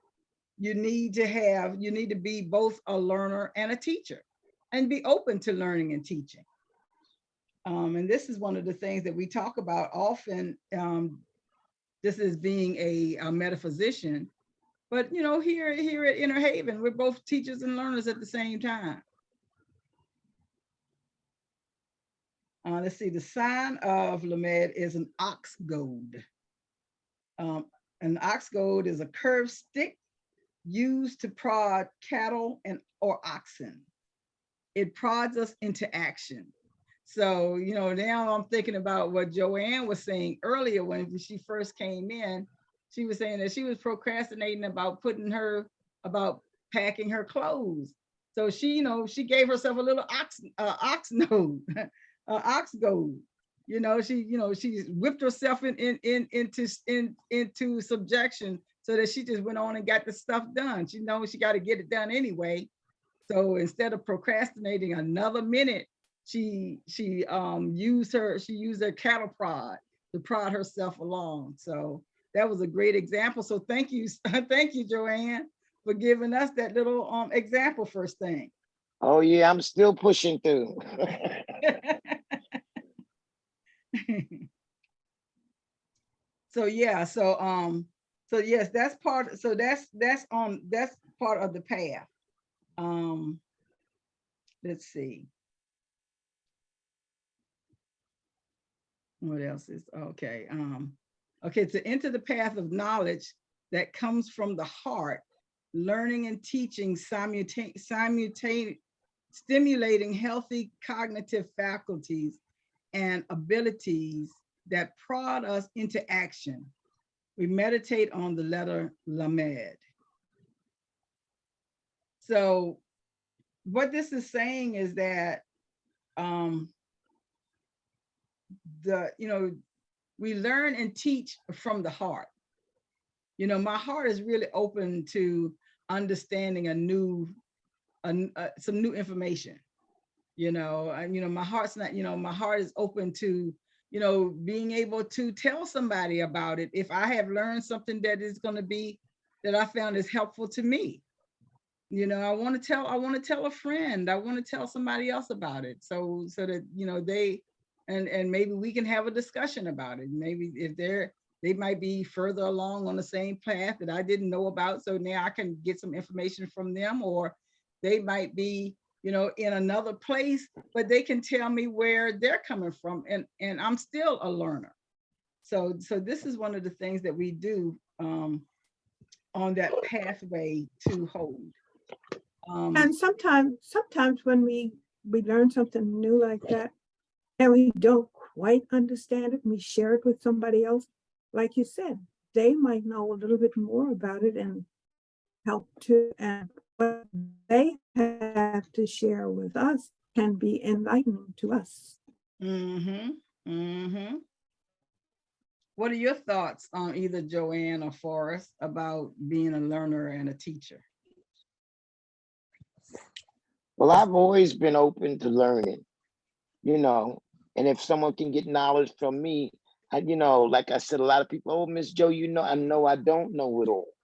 you need to be both a learner and a teacher, and be open to learning and teaching. And this is one of the things that we talk about often. This is being a metaphysician, but here at Inner Haven, we're both teachers and learners at the same time. Let's see, the sign of Lamed is an ox goad. An ox goad is a curved stick used to prod cattle or oxen. It prods us into action. So, now I'm thinking about what Joanne was saying earlier when she first came in. She was saying that she was procrastinating about packing her clothes. So she gave herself a little ox node, ox goad. She whipped herself into subjection so that she just went on and got the stuff done. She knows she got to get it done anyway. So instead of procrastinating another minute, she used her cattle prod to prod herself along. So that was a great example. So thank you, Joanne, for giving us that little example first thing. Oh yeah, I'm still pushing through. So yeah, so yes, that's part. So that's part of the path. Let's see. What else is okay? Okay, to enter the path of knowledge that comes from the heart, learning and teaching stimulating healthy cognitive faculties and abilities that prod us into action. We meditate on the letter Lamed. So what this is saying is that we learn and teach from the heart. My heart is really open to understanding some new information. My heart's not, my heart is open to, being able to tell somebody about it if I have learned something that is going to be, that I found is helpful to me. I want to tell a friend, I want to tell somebody else about it. So that, they, and maybe we can have a discussion about it. Maybe if they might be further along on the same path that I didn't know about. So now I can get some information from them, or they might be, in another place, but they can tell me where they're coming from, and I'm still a learner. So this is one of the things that we do on that pathway to hold. And sometimes when we learn something new like that, and we don't quite understand it, we share it with somebody else. Like you said, they might know a little bit more about it and help to, and what they have to share with us can be enlightening to us. What are your thoughts on either Joanne or Forrest about being a learner and a teacher? Well, I've always been open to learning, and if someone can get knowledge from me, like I said, a lot of people, oh, Miss Joe, I know I don't know it all.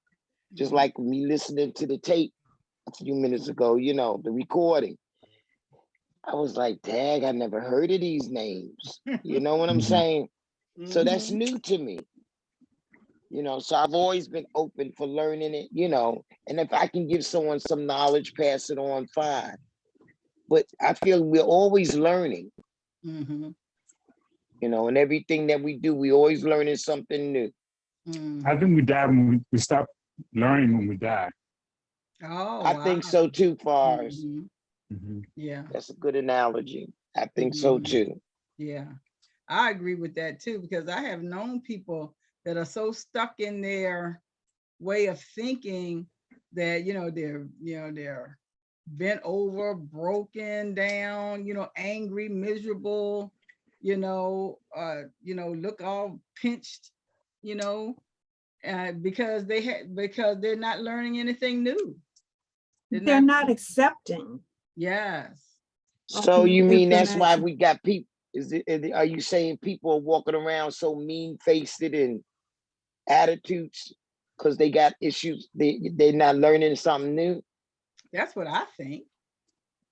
Just like me listening to the tape a few minutes ago, the recording. I was like, dang, I never heard of these names. You know what I'm saying? So that's new to me. So I've always been open for learning it, and if I can give someone some knowledge, pass it on, fine. But I feel we're always learning. And everything that we do, we always learning something new. I think we die when we stop learning when we die. Oh, I think so too, Forrest. Yeah. That's a good analogy. I think so too. Yeah, I agree with that too, because I have known people that are so stuck in their way of thinking that, they're bent over, broken down, angry, miserable, look all pinched, because they're not learning anything new. They're not accepting. Yes. So you mean that's why we got people? Are you saying people are walking around so mean-faced and attitudes because they got issues? They're not learning something new. That's what I think.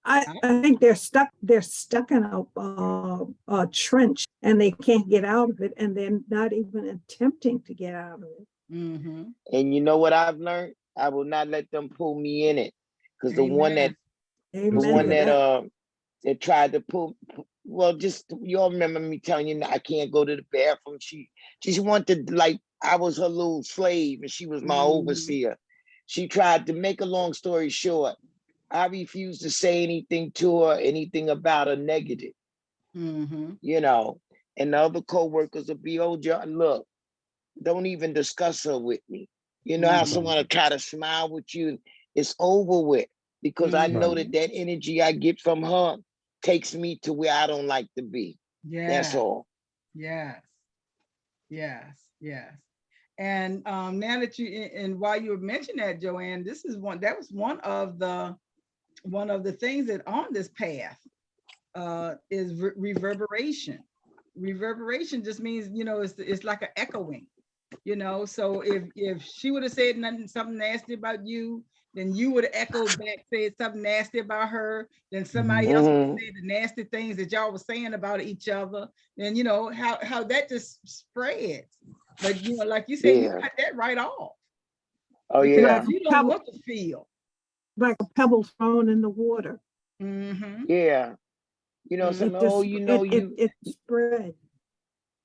I think they're stuck in a trench and they can't get out of it, and they're not even attempting to get out of it. And you know what I've learned? I will not let them pull me in it, because the one that tried to pull, well, just you all remember me telling you I can't go to the bathroom. She wanted, like, I was her little slave and she was my overseer. She tried to, make a long story short, I refused to say anything to her, anything about her negative. And the other co-workers would be, oh, look, don't even discuss her with me. You know how someone will try to smile with you, it's over with, because I know that energy I get from her takes me to where I don't like to be. That's all. Yes. And now that and while you mentioned that, Joanne, that was one of the things that on this path is reverberation. Reverberation just means, it's like an echoing, so if she would have said something nasty about you, then you would have echoed back, said something nasty about her, then somebody else would say the nasty things that y'all were saying about each other. And how that just spreads. But you know, like you said, you Yeah. cut that right off. Oh Because yeah. you don't want to feel. Like a pebble thrown in the water. Mm-hmm. Yeah. You know, some It spread.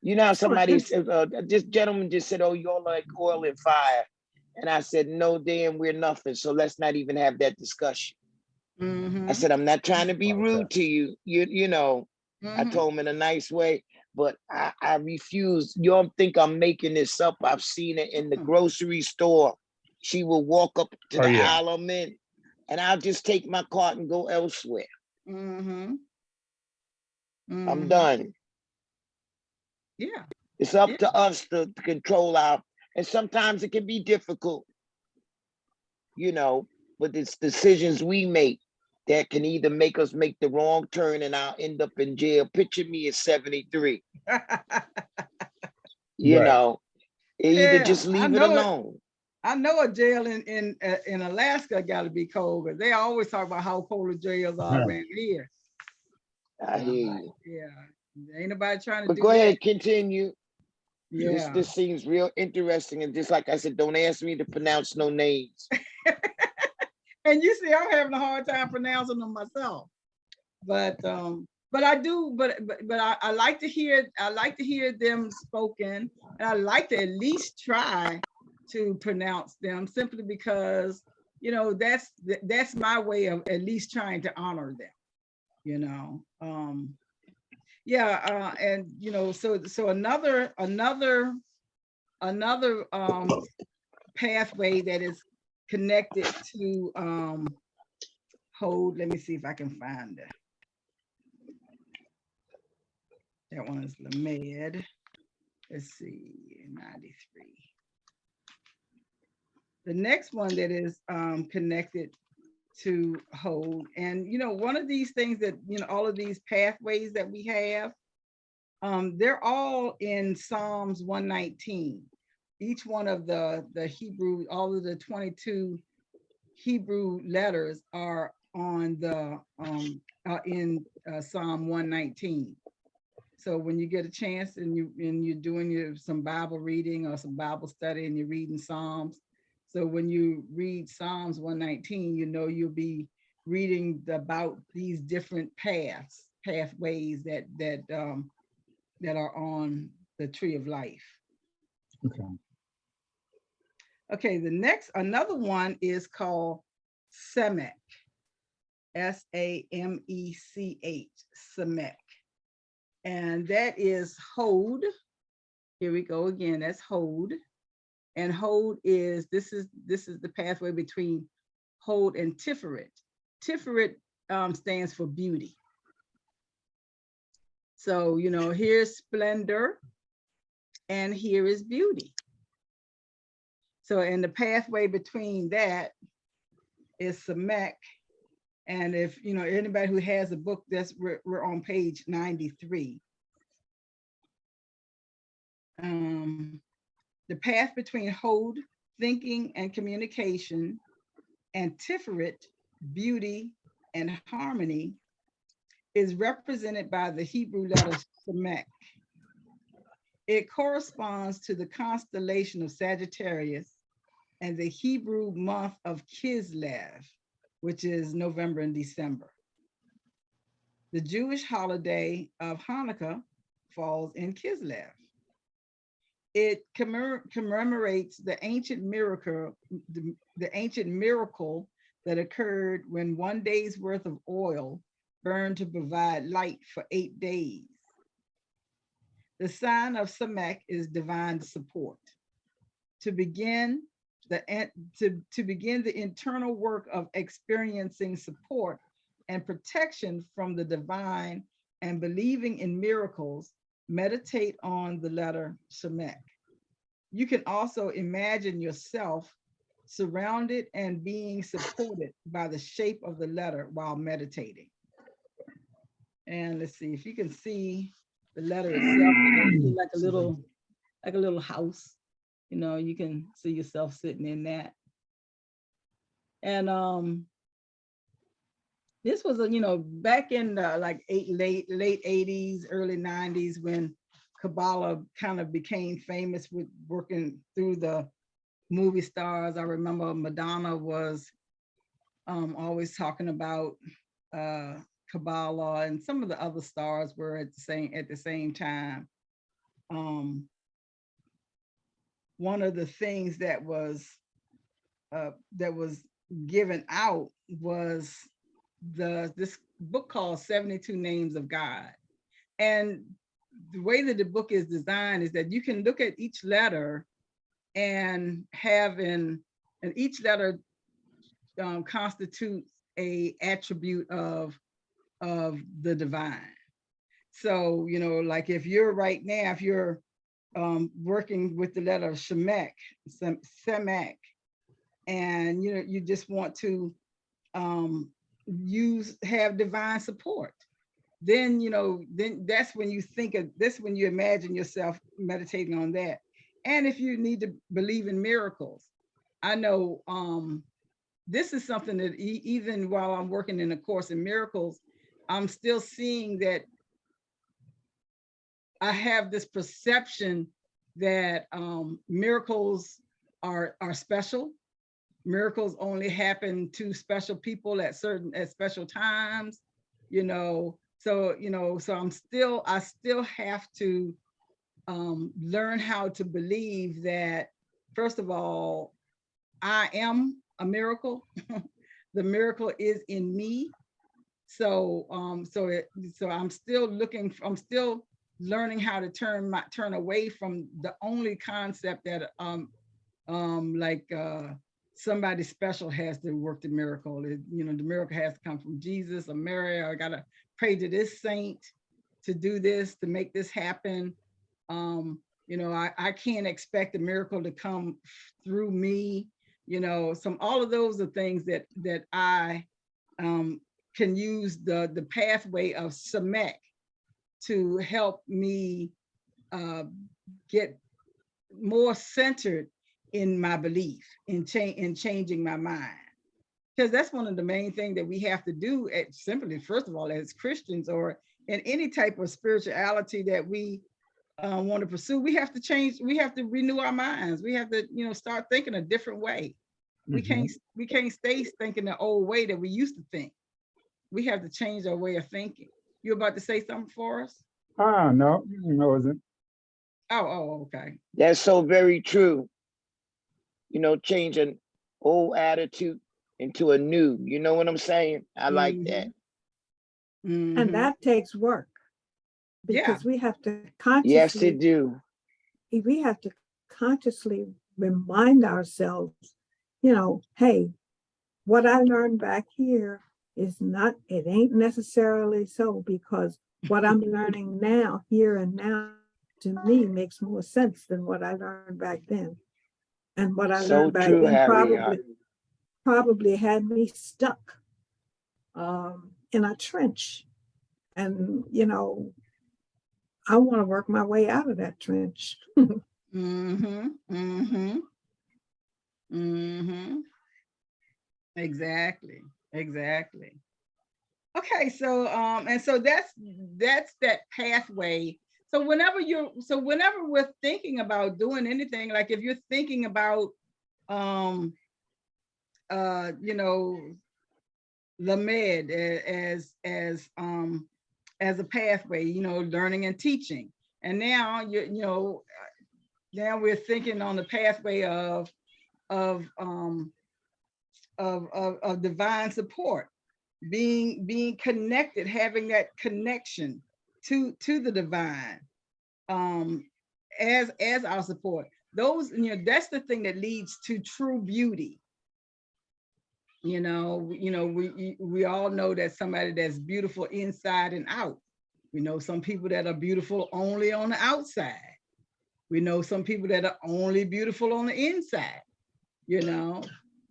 You know, somebody said, this gentleman just said, "Oh, you're like oil and fire," and I said, "No, damn, we're nothing. So let's not even have that discussion." Mm-hmm. I said, "I'm not trying to be rude to you. You know." I told him in a nice way, but I refuse. You don't think I'm making this up? I've seen it in the grocery store. She will walk up to the aisle I'm in, and I'll just take my cart and go elsewhere. Mm-hmm. I'm done. Yeah. It's up to us to control and sometimes it can be difficult, you know, but it's decisions we make that can either make us make the wrong turn and I'll end up in jail. Picture me at 73. You know, either just leave it alone. I know a jail in Alaska got to be cold, because they always talk about how cold the jails are around here. I hear you. Yeah, ain't nobody trying to but do go that. ahead, continue. Yeah. This seems real interesting, and just like I said, don't ask me to pronounce no names. And you see, I'm having a hard time pronouncing them myself. But I do, but I like to hear them spoken, and I like to at least try to pronounce them, simply because, you know, that's my way of at least trying to honor them, you know. And you know, so another pathway that is connected to hold. Let me see if I can find it. That one is Lamed. Let's see, 93. The next one that is connected to hold, and you know, one of these things that, you know, all of these pathways that we have, they're all in Psalms 119. Each one of the Hebrew, all of the 22 Hebrew letters are on the in Psalm 119. So when you get a chance and you're doing some Bible reading or some Bible study and you're reading Psalms, so when you read Psalms 119, you know you'll be reading about these different pathways that are on the tree of life. Okay, another one is called Semech, S-A-M-E-C-H, Semech. And that is hold. Here we go again, that's hold. And hold is, this is the pathway between hold and Tiferet. Tiferet stands for beauty. So, you know, here's splendor and here is beauty. So, and the pathway between that is Semech. And if, you know, anybody who has a book, we're on page 93. The path between hold, thinking and communication, and Tiferet, beauty and harmony, is represented by the Hebrew letter Semech. It corresponds to the constellation of Sagittarius and the Hebrew month of Kislev, which is November and December. The Jewish holiday of Hanukkah falls in Kislev. It commemorates the ancient miracle that occurred when 1 day's worth of oil burned to provide light for 8 days. The sign of Semech is divine support. To begin the internal work of experiencing support and protection from the divine and believing in miracles, meditate on the letter Semech. You can also imagine yourself surrounded and being supported by the shape of the letter while meditating. And let's see if you can see the letter itself, like a little house. You know, you can see yourself sitting in that. And this was, you know, back in the late 80s, early 90s, when Kabbalah kind of became famous with working through the movie stars. I remember Madonna was always talking about Kabbalah, and some of the other stars were at the same time. One of the things that was given out was this book called 72 Names of God. And the way that the book is designed is that you can look at each letter and and each letter constitutes a attribute of the divine. So, you know, like if you're working with the letter Shemek, Semek, and you know, you just want to have divine support, then that's when you when you imagine yourself meditating on that. And if you need to believe in miracles, I know this is something that even while I'm working in a Course in Miracles, I'm still seeing that I have this perception that miracles are special. Miracles only happen to special people at special times, you know. So, you know, so I still have to learn how to believe that, first of all, I am a miracle. The miracle is in me. So I'm still learning how to turn away from the only concept that somebody special has to work the miracle. The miracle has to come from Jesus or Mary, or I gotta pray to this saint to do this, to make this happen. I can't expect a miracle to come through me. All of those are things that I can use the pathway of Samek to help me get more centered in my belief, in changing my mind. Because that's one of the main things that we have to do first of all, as Christians, or in any type of spirituality that we want to pursue. We have to change, we have to renew our minds. We have to, start thinking a different way. Mm-hmm. We can't stay thinking the old way that we used to think. We have to change our way of thinking. You about to say something for us? No, I wasn't. Oh, okay. That's so very true. Change an old attitude into a new, you know what I'm saying? I like that. Mm-hmm. And that takes work, because we have to consciously. Yes, it do. We have to consciously remind ourselves, hey, what I learned back here it ain't necessarily so, because what I'm learning now, here and now, to me makes more sense than what I learned back then. And what I learned back then probably had me stuck in a trench. And, I want to work my way out of that trench. Exactly. Okay, so and so that's that pathway. So whenever we're thinking about doing anything, like if you're thinking about Lamed as a pathway, learning and teaching, and now now we're thinking on the pathway of divine support, being connected, having that connection to the divine as our support. Those, that's the thing that leads to true beauty. We all know that somebody that's beautiful inside and out. We know some people that are beautiful only on the outside. We know some people that are only beautiful on the inside,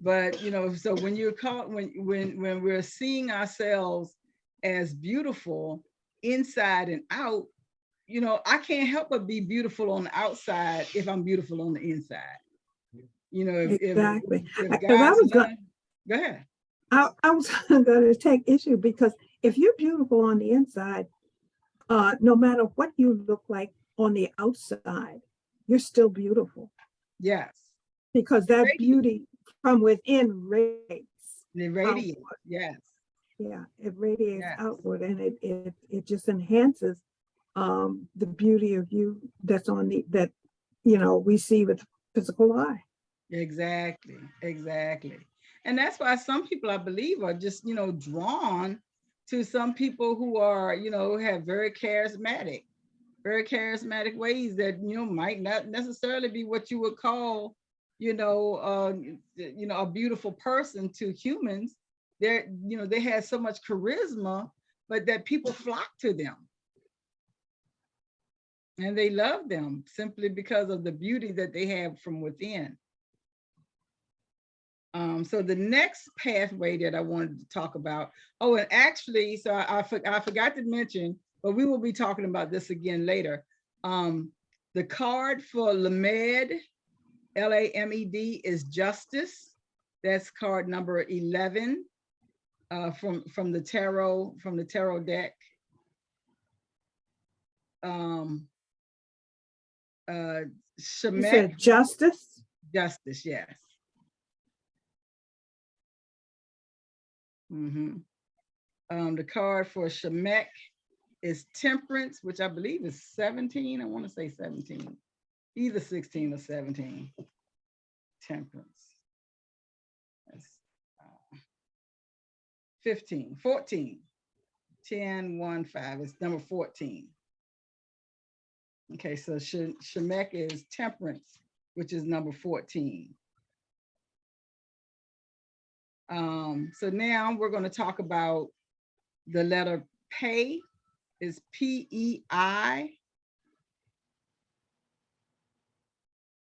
But, so when you're caught, when we're seeing ourselves as beautiful inside and out, I can't help but be beautiful on the outside if I'm beautiful on the inside. Exactly. If God's done, go ahead. I was going to take issue, because if you're beautiful on the inside, no matter what you look like on the outside, you're still beautiful. Yes. Because that beauty from within radiates. It radiates, yes. Yeah, it radiates Yes. outward, and it just enhances the beauty of you that's on that we see with the physical eye. Exactly, exactly. And that's why some people, I believe, are just, drawn to some people who are, have very charismatic ways that, might not necessarily be what you would call, a beautiful person to humans. They're, they have so much charisma, but that people flock to them. And they love them simply because of the beauty that they have from within. So the next pathway that I wanted to talk about, and actually, so I forgot to mention, but we will be talking about this again later. The card for Lamed, Lamed, is justice. That's card number 11 from the tarot deck. Shemek, you said justice? Justice, yes. The card for Shemek is Temperance, which I believe is 17. I want to say 17, either 16 or 17. Temperance. That's 15, 14, 10, 1, 5. It's number 14. Okay, so Shemek is Temperance, which is number 14. So now we're going to talk about the letter Pei. Is P-E-I.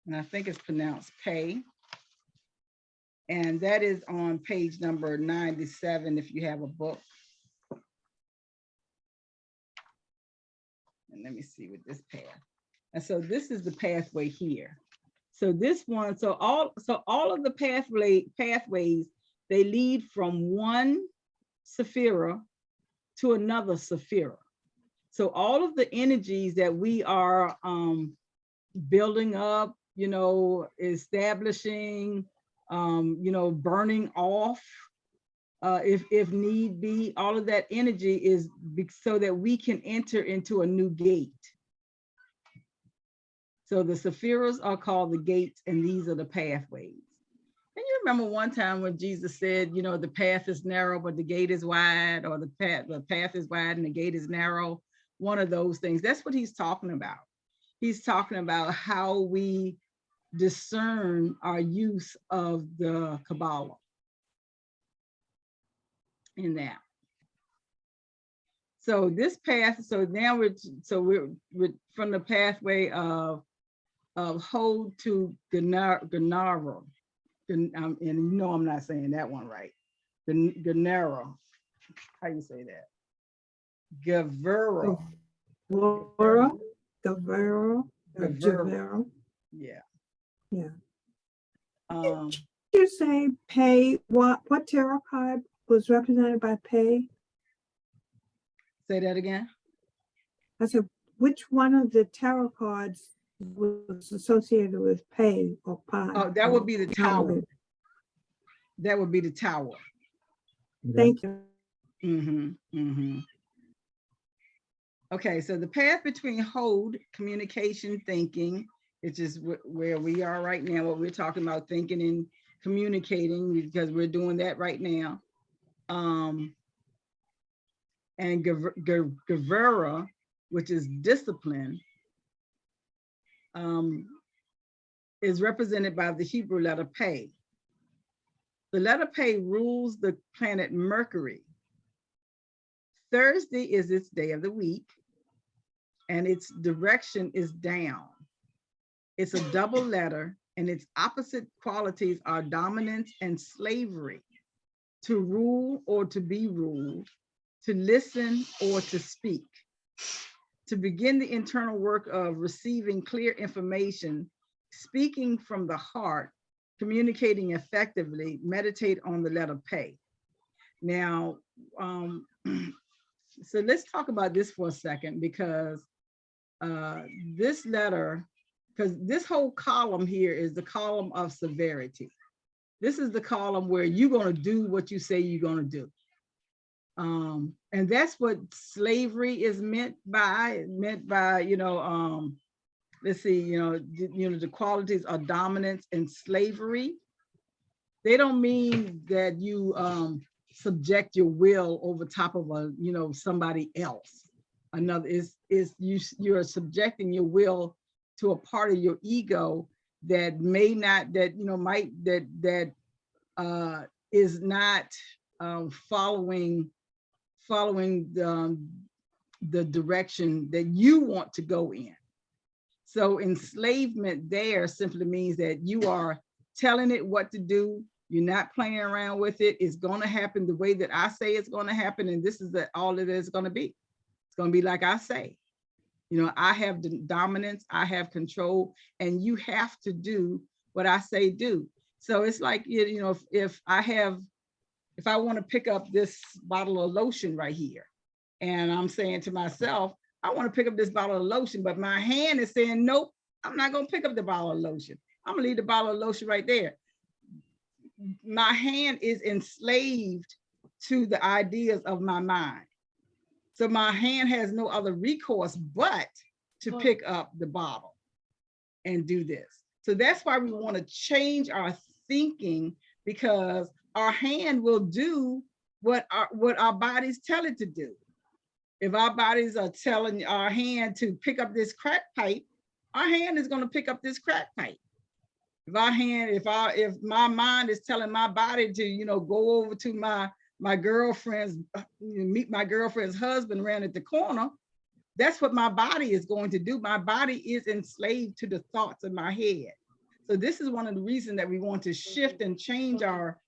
And I think it's pronounced Pei. And that is on page number 97 if you have a book. And let me see with this path. And so this is the pathway here. So this one, so all of the pathways, they lead from one sephira to another sephira. So all of the energies that we are building up, establishing, burning off, if need be, all of that energy is so that we can enter into a new gate. So the sephiras are called the gates, and these are the pathways. And you remember one time when Jesus said, the path is narrow, but the gate is wide, or the path is wide and the gate is narrow. One of those things. That's what he's talking about. He's talking about how we discern our use of the Kabbalah in that. So this path, so now we're from the pathway of Hod to Ganara. And I'm not saying that one right. Ganara. How you say that? Gavera. Gavera. Yeah. Yeah. You say Pei, what tarot card was represented by Pei? Say that again. I said, which one of the tarot cards was associated with Pei or Pi? Oh, that would be the Tower. That would be the Tower. Thank you. Okay, so the path between Hod, communication, thinking, which is where we are right now, what we're talking about, thinking and communicating, because we're doing that right now. And Gavera, which is discipline, is represented by the Hebrew letter Pei. The letter Pei rules the planet Mercury. Thursday is its day of the week, and its direction is down. It's a double letter, and its opposite qualities are dominance and slavery, to rule or to be ruled, to listen or to speak. To begin the internal work of receiving clear information, speaking from the heart, communicating effectively, meditate on the letter Pei. Now, so let's talk about this for a second, because this letter, because this whole column here is the column of severity. This is the column where you're going to do what you say you're going to do. And that's what slavery is meant by, you know, let's see, you know, the qualities of dominance and slavery. They don't mean that you subject your will over top of a, you know, somebody else. Another is you're subjecting your will to a part of your ego that may not, that, you know, might, that is not following the direction that you want to go in. So enslavement there simply means that you are telling it what to do. You're not playing around with it. It's going to happen the way that I say it's going to happen. And this is all it is going to be. It's going to be like I say. You know, I have the dominance, I have control, and you have to do what I say do. So it's like, you know, if I want to pick up this bottle of lotion right here, and I'm saying to myself, I want to pick up this bottle of lotion, but my hand is saying, nope, I'm not going to pick up the bottle of lotion. I'm going to leave the bottle of lotion right there. My hand is enslaved to the ideas of my mind. So my hand has no other recourse but to pick up the bottle and do this. So that's why we want to change our thinking, because our hand will do what our bodies tell it to do. If our bodies are telling our hand to pick up this crack pipe, our hand is going to pick up this crack pipe. If my mind is telling my body to, you know, go over to my girlfriend's, meet my girlfriend's husband around at the corner, that's what my body is going to do. My body is enslaved to the thoughts in my head. So this is one of the reasons that we want to shift and change our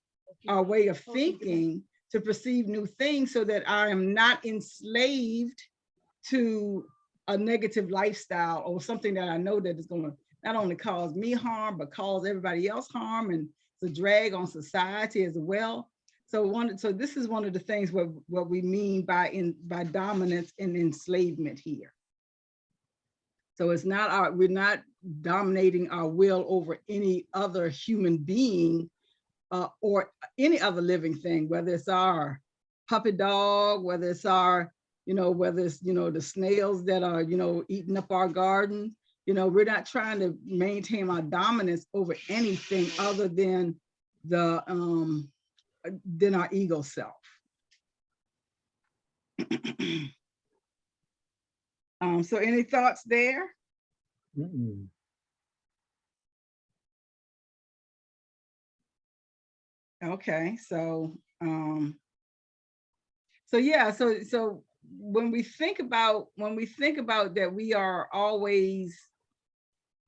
way of thinking to perceive new things, so that I am not enslaved to a negative lifestyle or something that I know that is going to not only cause me harm, but cause everybody else harm, and it's a drag on society as well. So this is one of the things what we mean by dominance and enslavement here. So it's not we're not dominating our will over any other human being or any other living thing, whether it's our puppy dog, whether it's our, you know, whether it's, you know, the snails that are, you know, eating up our garden. You know, we're not trying to maintain our dominance over anything other than our ego self. So any thoughts there? Mm-mm. Okay, so yeah, so when we think about that, we are always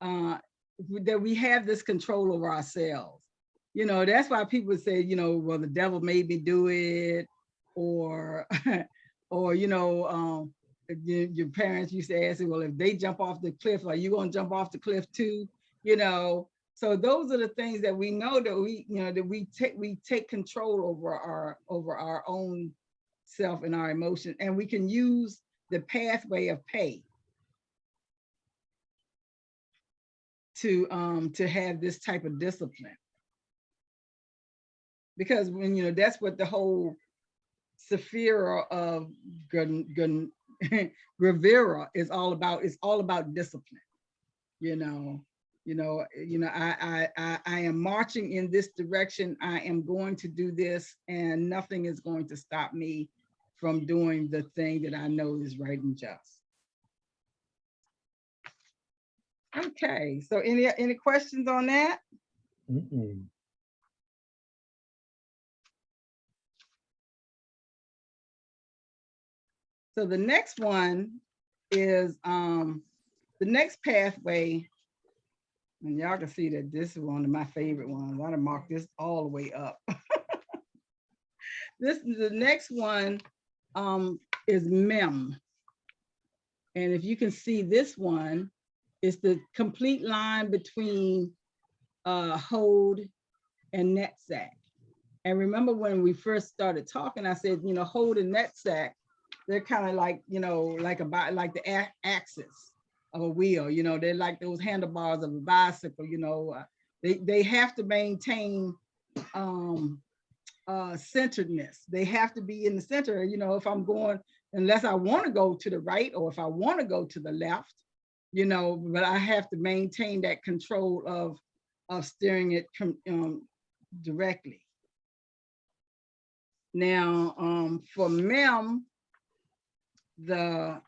that we have this control over ourselves. You know, that's why people say, you know, well, the devil made me do it, or or, you know, your parents used to ask, well, if they jump off the cliff, are you going to jump off the cliff too? You know, so those are the things that we know that we, you know, that we take control over our own self and our emotion, and we can use the pathway of pay to have this type of discipline. Because when, you know, that's what the whole Sephira of Gravira is all about. It's all about discipline. I am marching in this direction. I am going to do this, and nothing is going to stop me from doing the thing that I know is right and just. Okay, so any questions on that? Mm-mm. So the next one is the next pathway, and y'all can see that this is one of my favorite ones. I done marked this all the way up. The next one is mem. And if you can see this one, it's the complete line between hold and net sack. And remember when we first started talking, I said, you know, hold and net sack, they're kind of like, you know, like the axis. of a wheel. You know, they're like those handlebars of a bicycle. You know, they have to maintain centeredness. They have to be in the center. You know, if I'm going, unless I want to go to the right, or if I want to go to the left, you know, but I have to maintain that control of steering it directly. Now, for Mem, the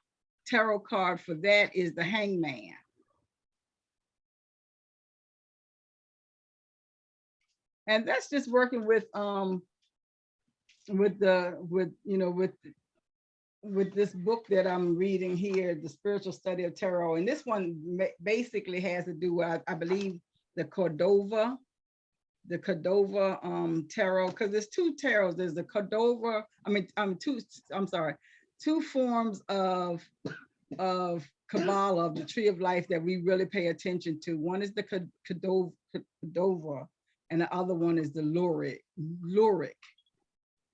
tarot card for that is the Hangman. And that's just working with this book that I'm reading here, The Spiritual Study of Tarot. And this one basically has to do with, I believe, the Cordova tarot, because there's two tarots. There's the Cordova, two forms of Kabbalah, of the Tree of Life, that we really pay attention to. One is the Cordova, and the other one is the Luric.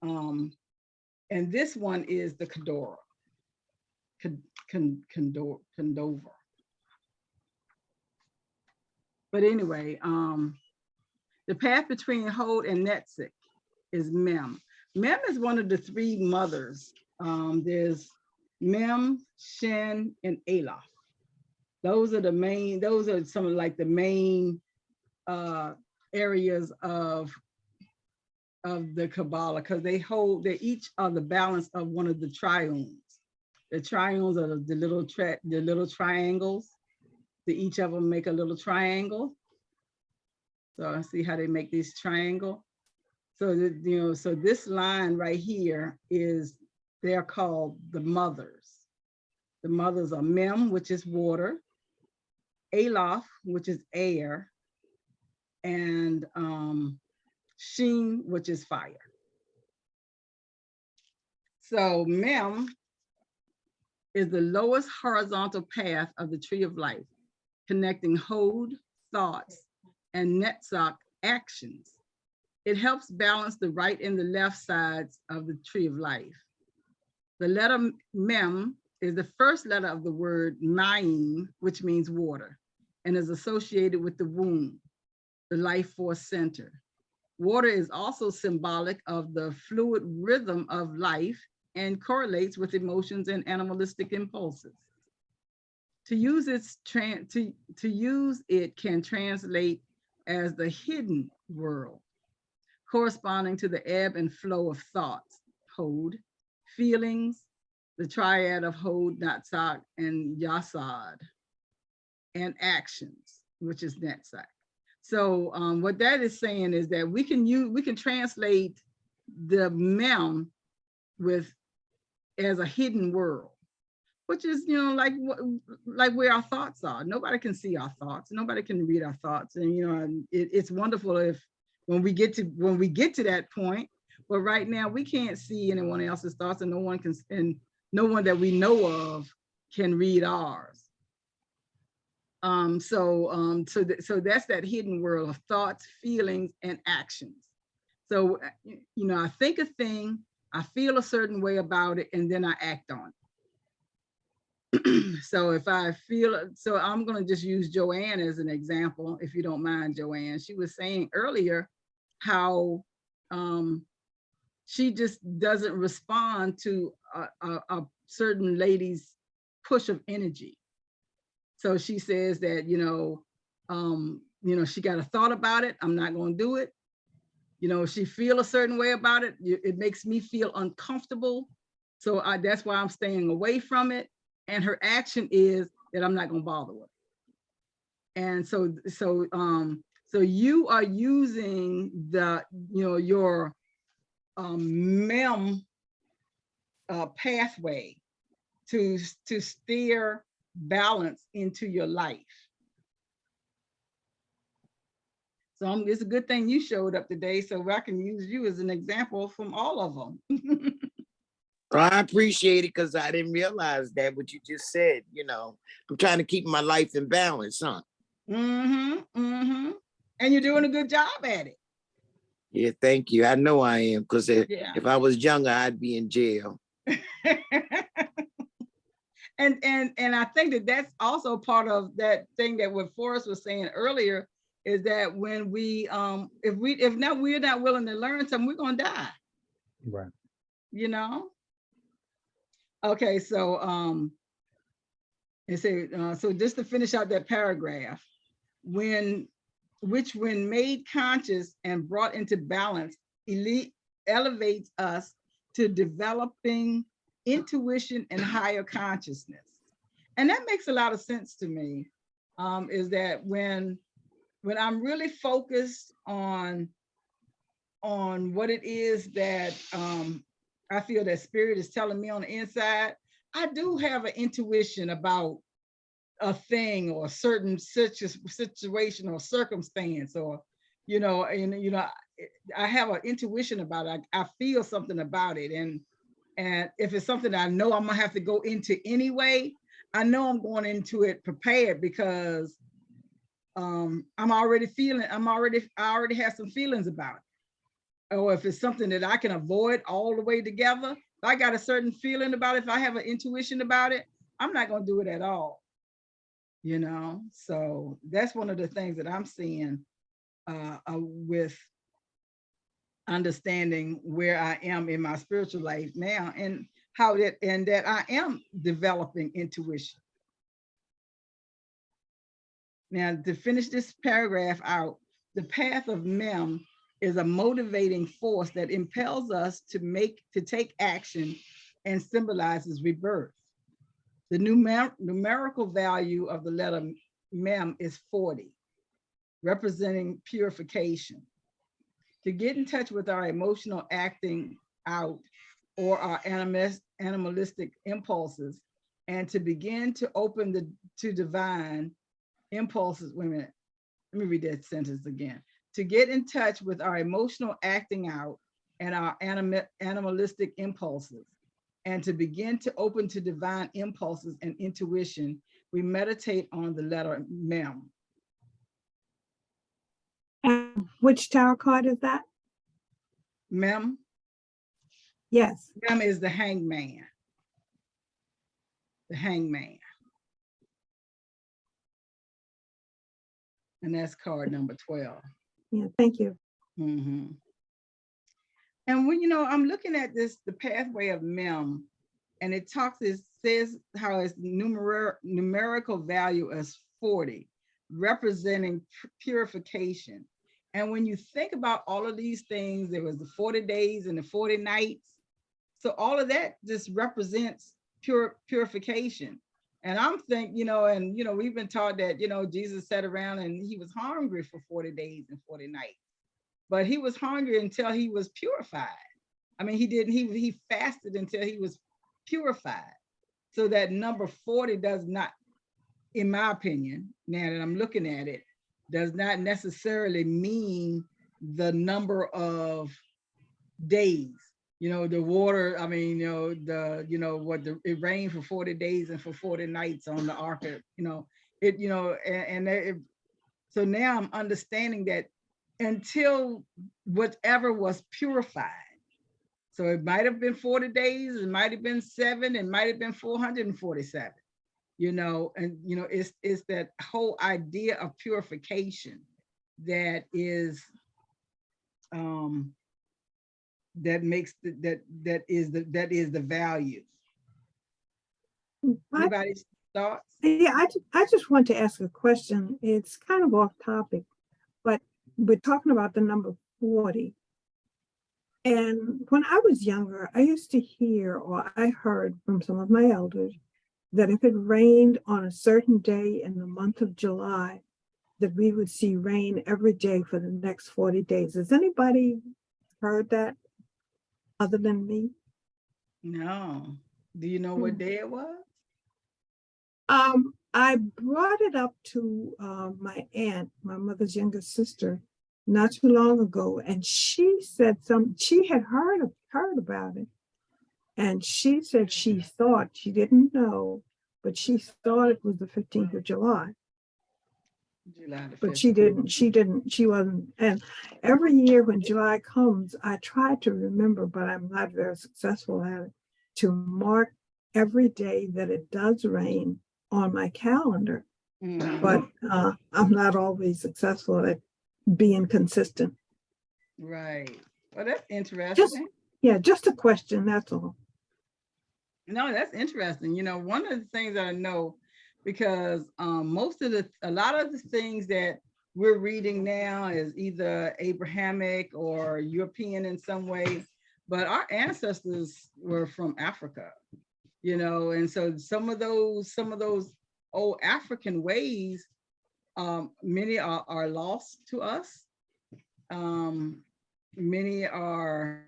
And this one is the Condora. Condova. But anyway, the path between Hod and Netzach is Mem. Mem is one of the three mothers. There's Mem, Shen, and Elof. Those are some of like the main areas of the Kabbalah, because they each are the balance of one of the triunes. The triunes are the little triangles. Each of them make a little triangle. So I see how they make this triangle. So so this line right here they're called the mothers. The mothers are Mem, which is water, Elof, which is air, and Shin, which is fire. So Mem is the lowest horizontal path of the Tree of Life, connecting Hod, thoughts, and Netzach, actions. It helps balance the right and the left sides of the Tree of Life. The letter Mem is the first letter of the word Mayim, which means water, and is associated with the womb, the life force center. Water is also symbolic of the fluid rhythm of life and correlates with emotions and animalistic impulses. To use it can translate as the hidden world, corresponding to the ebb and flow of thoughts, Hod, feelings, the triad of Hod, Netzach, and Yasad, and actions, which is Netzach. So what that is saying is that we can translate the Mem as a hidden world, which is, like where our thoughts are. Nobody can see our thoughts. Nobody can read our thoughts. And, it's wonderful when we get to that point, but right now we can't see anyone else's thoughts, and no one that we know of can read ours. So that's that hidden world of thoughts, feelings, and actions. So, I think a thing, I feel a certain way about it, and then I act on it. So if I feel, so I'm going to just use Joanne as an example, if you don't mind, Joanne. She was saying earlier how she just doesn't respond to a certain lady's push of energy. So she says that, she got a thought about it, I'm not going to do it. If she feel a certain way about it, it makes me feel uncomfortable. So that's why I'm staying away from it. And her action is that I'm not going to bother with it. And so you are using your Mem pathway to steer balance into your life. So it's a good thing you showed up today, so I can use you as an example from all of them. Well, I appreciate it, because I didn't realize that what you just said. I'm trying to keep my life in balance, huh? And you're doing a good job at it. Yeah, thank you. I know I am, because if I was younger, I'd be in jail. And I think that that's also part of that thing that what Forrest was saying earlier, is that when we if not we're not willing to learn something, we're gonna die. Right. You know. Okay, so it said so just to finish out that paragraph, which when made conscious and brought into balance, elevates us to developing intuition and higher consciousness. And that makes a lot of sense to me, is that when I'm really focused on what it is that I feel that spirit is telling me on the inside, I do have an intuition about a thing or a certain situation or circumstance, or I have an intuition about it. I feel something about it, and if it's something that I know I'm gonna have to go into anyway, I know I'm going into it prepared, because I already have some feelings about it. Or if it's something that I can avoid all the way together, if I got a certain feeling about it, if I have an intuition about it, I'm not gonna do it at all. So that's one of the things that I'm seeing with understanding where I am in my spiritual life now, and that I am developing intuition. Now, to finish this paragraph out, the path of Mem is a motivating force that impels us to take action and symbolizes rebirth. The numerical value of the letter Mem is 40, representing purification. To get in touch with our emotional acting out or our animalistic impulses, and to begin to open to divine impulses. Wait a minute, let me read that sentence again. To get in touch with our emotional acting out and our animalistic impulses, and to begin to open to divine impulses and intuition, we meditate on the letter Mem. And which tarot card is that? Mem? Yes. Mem is the hangman. The hangman. And that's card number 12. Yeah, thank you. Mm-hmm. And when, I'm looking at the pathway of Mem, and it says how its numerical value is 40, representing purification. And when you think about all of these things, there was the 40 days and the 40 nights. So all of that just represents purification. And I'm thinking, we've been taught that, Jesus sat around and he was hungry for 40 days and 40 nights. But he was hungry until he was purified. I mean, he fasted until he was purified. So that number 40 does not, in my opinion, now that I'm looking at it, does not necessarily mean the number of days. The water, I mean, it rained for 40 days and for 40 nights on the ark, so now I'm understanding that until whatever was purified. So it might have been 40 days, it might have been 7, it might have been 447, it's that whole idea of purification that is, that is the value. Anybody's thoughts? Yeah, I just want to ask a question. It's kind of off topic, but we're talking about the number 40. And when I was younger, I used to hear, or I heard from some of my elders, that if it rained on a certain day in the month of July, that we would see rain every day for the next 40 days. Has anybody heard that other than me? No. Do you know what day it was? I brought it up to my aunt, my mother's younger sister, not too long ago, and she said she had heard about it, and she said she thought, she didn't know, but she thought it was the 15th of July. But she wasn't. And every year when July comes, I try to remember, but I'm not very successful at it, to mark every day that it does rain on my calendar, Mhm. but I'm not always successful at being consistent. Right. Well, that's Just, interesting. yeah, just a question, that's all. No, that's interesting. You know, one of the things that I know, because a lot of the things that we're reading now is either Abrahamic or European in some way, but our ancestors were from Africa, you know, and so some of those old African ways, many are lost to us. Many are,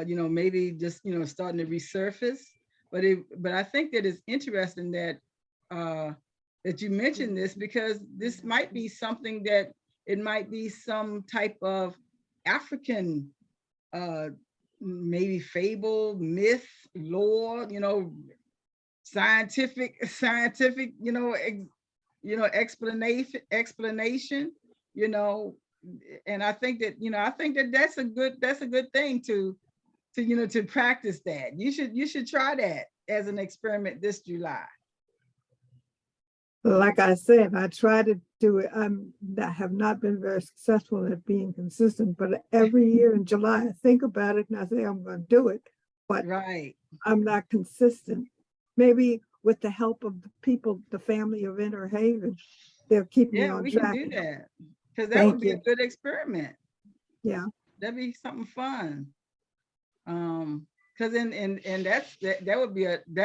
you know, maybe just, you know, starting to resurface. But I think that it's interesting that that you mentioned this, because this might be something that it might be some type of African, maybe fable, myth, lore, you know, scientific, explanation, you know, and I think that, you know, that's a good thing to to practice that. You should try that as an experiment this July. Like I said, I try to do it. I have not been very successful at being consistent, but every year in July, I think about it and I say I'm going to do it, but right, I'm not consistent. Maybe with the help of the people, the family of Inner Haven, they'll keep me on we track. can do that, because that Thank would be you. a good experiment. Yeah, That'd be something fun. Because that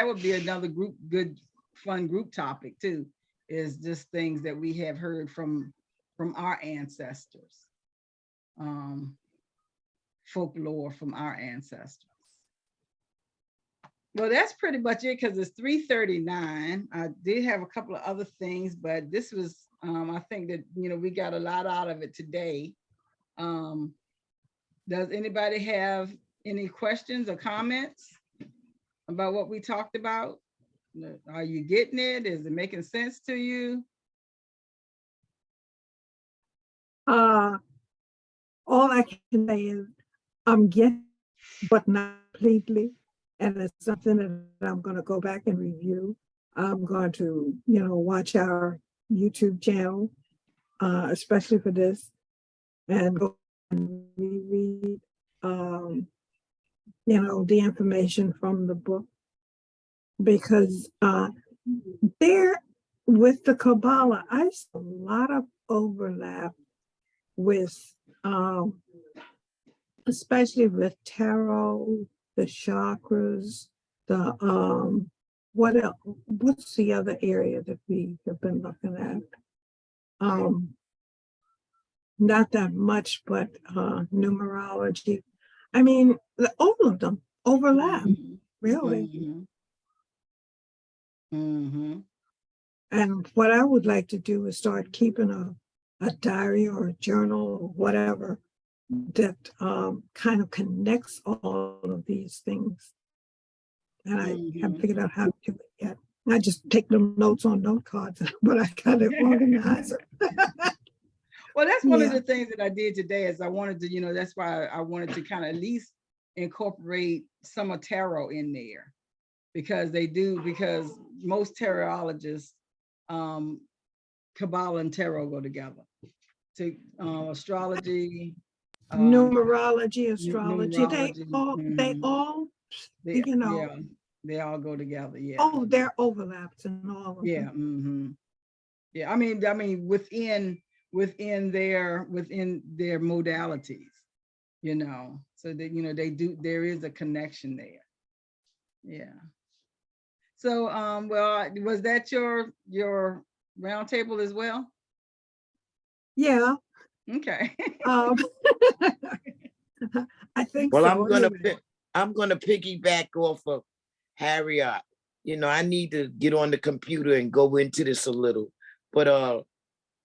would be another good fun group topic too, is just things that we have heard from our ancestors, folklore from our ancestors. Well, that's pretty much it, because it's 3:39. I did have a couple of other things, but this was, I think that, you know, we got a lot out of it today. Does anybody have any questions or comments about what we talked about? Are you getting it? Is it making sense to you? all I can say is I'm getting, but not completely. And it's something that I'm going to go back and review. I'm going to, you know, watch our YouTube channel, especially for this, and go and reread, you know, the information from the book, because there, with the Kabbalah, I saw a lot of overlap with, especially with tarot, the chakras, the what else? What's the other area that we have been looking at? Not that much, but numerology. I mean, all of them overlap, really. And what I would like to do is start keeping a diary or a journal or whatever that kind of connects all of these things. And I haven't figured out how to do it yet. I just take little notes on note cards, but I kind of organize it. Well, that's one of the things that I did today, is I wanted to, you know, that's why I wanted to kind of at least incorporate some of tarot in there, because most tarotologists, Kabbalah and tarot go together. To astrology, numerology, astrology, numerology, they all, you know, they all go together. Yeah. Oh, there are overlaps in all of them. Yeah. I mean, within their modalities, you know, so that, you know, there is a connection there. Yeah. So, well, was that your roundtable as well? Yeah. Okay. I think well, so. I'm gonna piggyback off of Harriet. You know, I need to get on the computer and go into this a little, but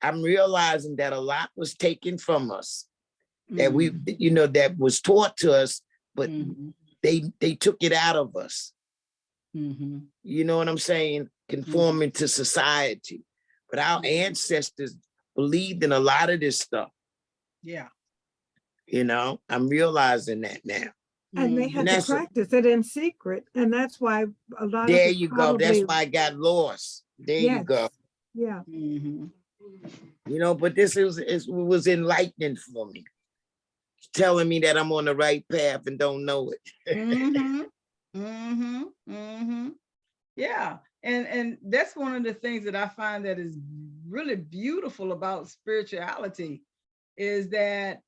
I'm realizing that a lot was taken from us, that we, you know, that was taught to us, but they took it out of us. You know what I'm saying? Conforming to society. But our ancestors believed in a lot of this stuff. Yeah. You know, I'm realizing that now. And they had And to that's practice it in secret. And that's why a lot of there it you go. That's probably, why I got lost. There you yes, go. yeah. Mhm. You know, but this was enlightening for me, telling me that I'm on the right path and don't know it. Mhm. Mhm. Mhm. Yeah. And that's one of the things that I find that is really beautiful about spirituality is that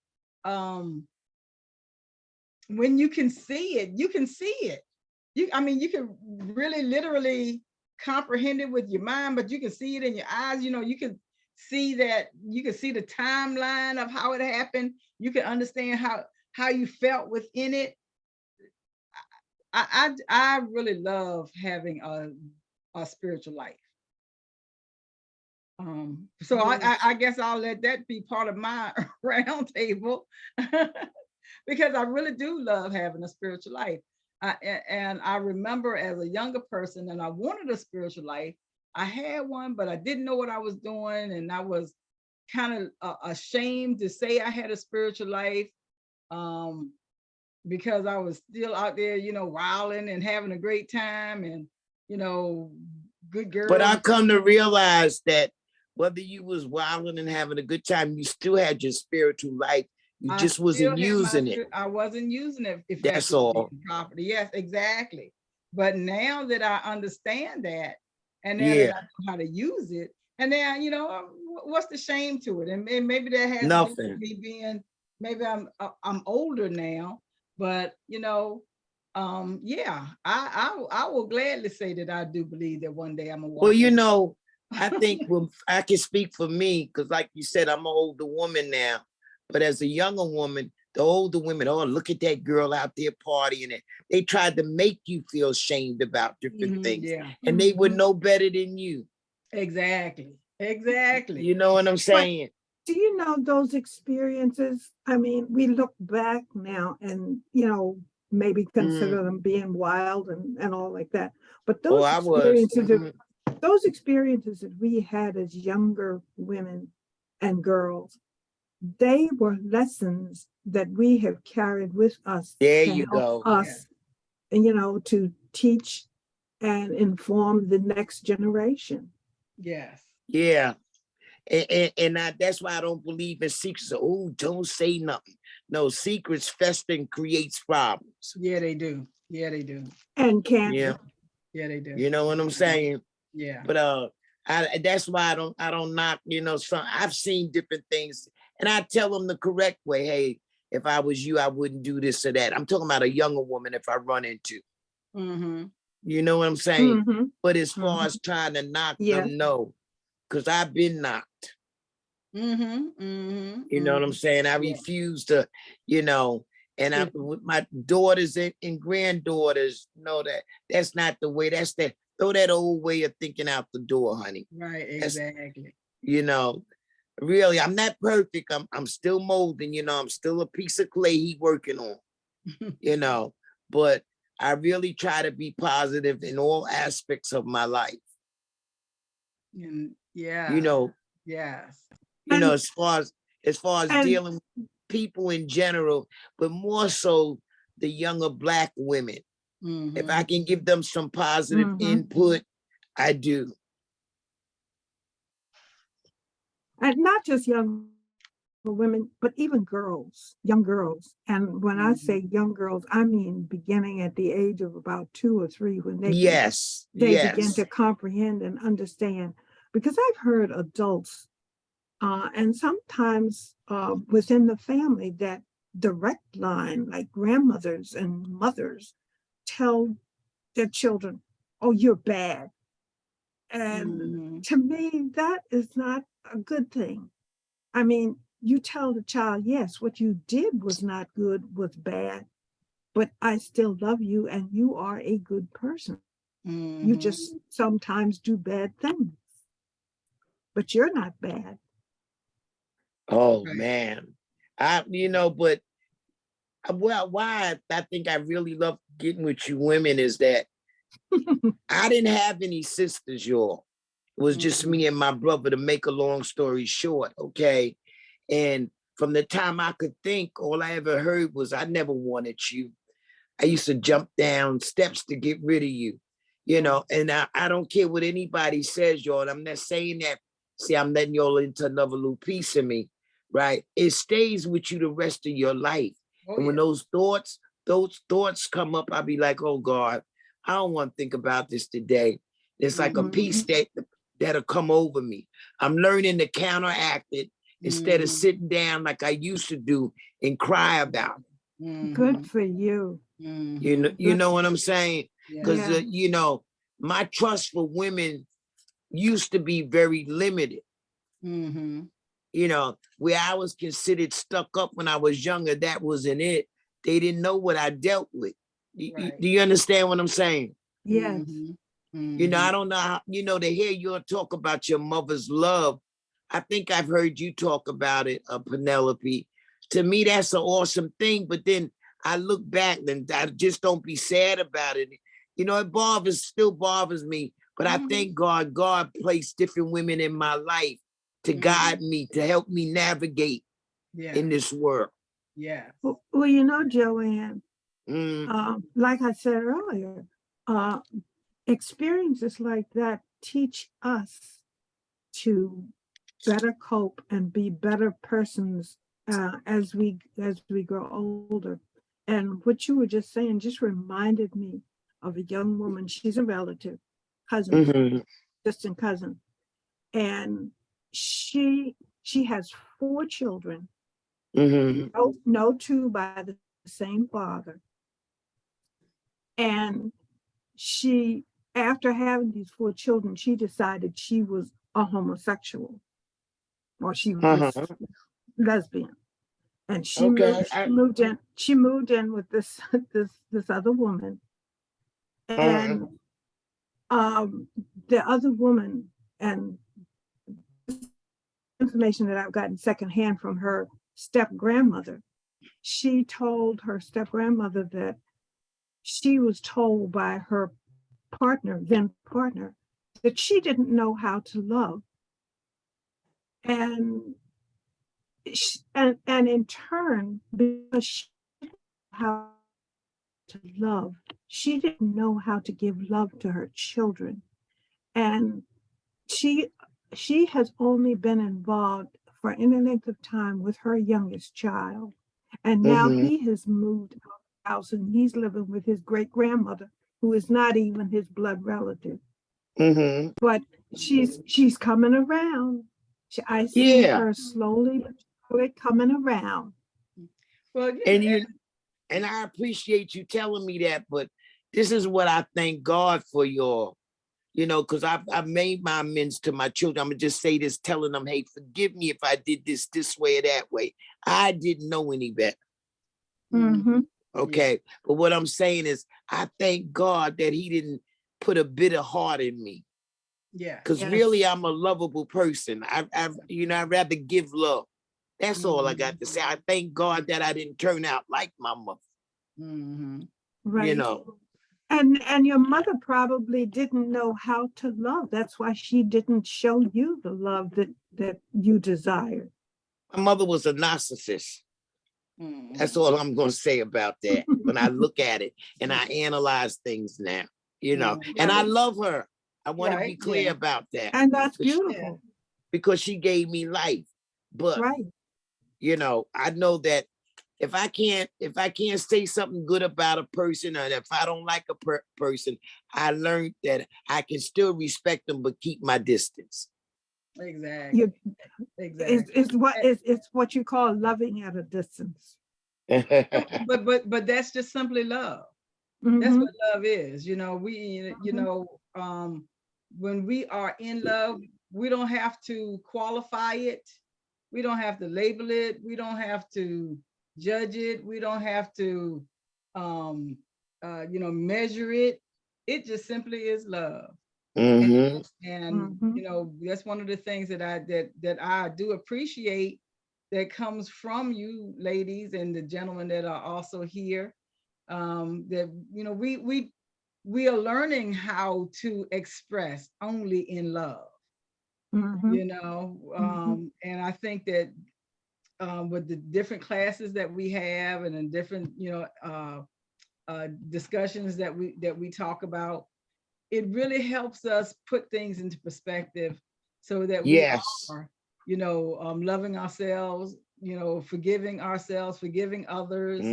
when you can see it, you can see it. I mean, you can really literally comprehend it with your mind, but you can see it in your eyes. You know, you can see that, you can see the timeline of how it happened. You can understand how you felt within it. I really love having a spiritual life. So I guess I'll let that be part of my roundtable because I really do love having a spiritual life. And I remember as a younger person, and I wanted a spiritual life. I had one, but I didn't know what I was doing, and I was kind of ashamed to say I had a spiritual life because I was still out there, you know, wilding and having a great time, and you know, good girl. But I come to realize that whether you was wilding and having a good time, you still had your spiritual life. You just wasn't using it. I wasn't using it. That's all. Property. Yes, exactly. But now that I understand that, and now Yeah. that I know how to use it, and then you know, what's the shame to it? And maybe that has Nothing. to do with me being, maybe I'm older now, but you know, yeah, I will gladly say that I do believe that one day I'm gonna walk. Well, you know, I think when I can speak for me, because like you said, I'm an older woman now, but as a younger woman, the older women, oh, look at that girl out there partying it. They tried to make you feel shamed about different things. Yeah. And they would know better than you. Exactly. Exactly. You know what I'm saying? Do you know those experiences? I mean, we look back now and, you know, maybe consider them being wild and all like that. But those those experiences that we had as younger women and girls, they were lessons that we have carried with us. There to you help go. us, and you know, to teach and inform the next generation. Yes. Yeah. And that's why I don't believe in secrets. Oh, don't say nothing. No, secrets fester and creates problems. Yeah, they do. Yeah, they do. And can't. Yeah. Yeah, they do. You know what I'm saying? Yeah. But that's why I don't knock, you know, I've seen different things and I tell them the correct way. Hey, if I was you, I wouldn't do this or that. I'm talking about a younger woman if I run into. You know what I'm saying? But as far as trying to knock them, no, because I've been knocked. You know what I'm saying? I refuse to, you know, and I with my daughters and granddaughters know that that's not the way. That's that, throw that old way of thinking out the door, honey. Right, exactly. You know, really, I'm not perfect. I'm still molding, you know, I'm still a piece of clay he working on, you know, but I really try to be positive in all aspects of my life. And yeah, you know, yes. You know, as far as dealing with people in general, but more so the younger Black women. If I can give them some positive input, I do. And not just young women, but even girls, young girls. And when I say young girls, I mean beginning at the age of about 2 or 3 when they begin to comprehend and understand. Because I've heard adults and sometimes within the family that direct line, like grandmothers and mothers, tell their children, oh, you're bad. And to me, that is not a good thing. I mean, you tell the child, yes, what you did was not good, was bad, but I still love you and you are a good person. You just sometimes do bad things, but you're not bad. Oh man, you know, but why I think I really love getting with you women is that I didn't have any sisters, y'all. It was just me and my brother, to make a long story short, okay? And from the time I could think, all I ever heard was, I never wanted you. I used to jump down steps to get rid of you, you know, and I don't care what anybody says, y'all. I'm not saying that, see, I'm letting y'all into another little piece of me, right? It stays with you the rest of your life. And when those thoughts come up, I'll be like, oh God, I don't want to think about this today. It's like a peace that'll come over me. I'm learning to counteract it instead of sitting down like I used to do and cry about it. Good for you. You know what I'm saying? Because you know, my trust for women used to be very limited. You know, where I was considered stuck up when I was younger, that wasn't it. They didn't know what I dealt with. Do you understand what I'm saying? Yes. You know, I don't know how, you know, to hear you talk about your mother's love. I think I've heard you talk about it, Penelope. To me, that's an awesome thing. But then I look back and I just don't be sad about it. You know, it still bothers me. But I thank God placed different women in my life to guide me, to help me navigate in this world. Well, you know, Joanne, like I said earlier, experiences like that teach us to better cope and be better persons as we grow older. And what you were just saying just reminded me of a young woman. She's a relative, cousin, distant cousin, and she has 4 children. No 2 by the same father. And she, after having these 4 children, she decided she was a homosexual, or she was lesbian. And she moved in with this other woman. And the other woman, and information that I've gotten secondhand from her step grandmother, she told her step grandmother that she was told by her then partner, that she didn't know how to love. And in turn, because she didn't know how to love, she didn't know how to give love to her children. And she has only been involved for any length of time with her youngest child. And now he has moved out of the house and he's living with his great grandmother, who is not even his blood relative. But she's coming around. I see her slowly but surely coming around. Well, and I appreciate you telling me that, but this is what I thank God for, y'all. You know, because I've made my amends to my children. I'm gonna just say this, telling them, hey, forgive me if I did this way or that way. I didn't know any better. Okay, but what I'm saying is, I thank God that He didn't put a bitter heart in me. Because really, I'm a lovable person. I'd rather give love. That's all I got to say. I thank God that I didn't turn out like my mother. Right. You know. And your mother probably didn't know how to love. That's why she didn't show you the love that you desired. My mother was a narcissist. That's all I'm going to say about that. When I look at it and I analyze things now, you know, and I love her. I want to be clear about that. And that's beautiful. Because she gave me life. But, you know, I know that if I can't say something good about a person, or if I don't like a person, I learned that I can still respect them, but keep my distance. Exactly. It's what you call loving at a distance. but that's just simply love. That's what love is. You know, when we are in love, we don't have to qualify it. We don't have to label it. We don't have to judge it. We don't have to, measure it. It just simply is love. And you know, that's one of the things that I do appreciate that comes from you ladies and the gentlemen that are also here. That, you know, we are learning how to express only in love. You know, and I think that with the different classes that we have and in different, discussions that we talk about, it really helps us put things into perspective so that we Yes. are, you know, loving ourselves, you know, forgiving ourselves, forgiving others.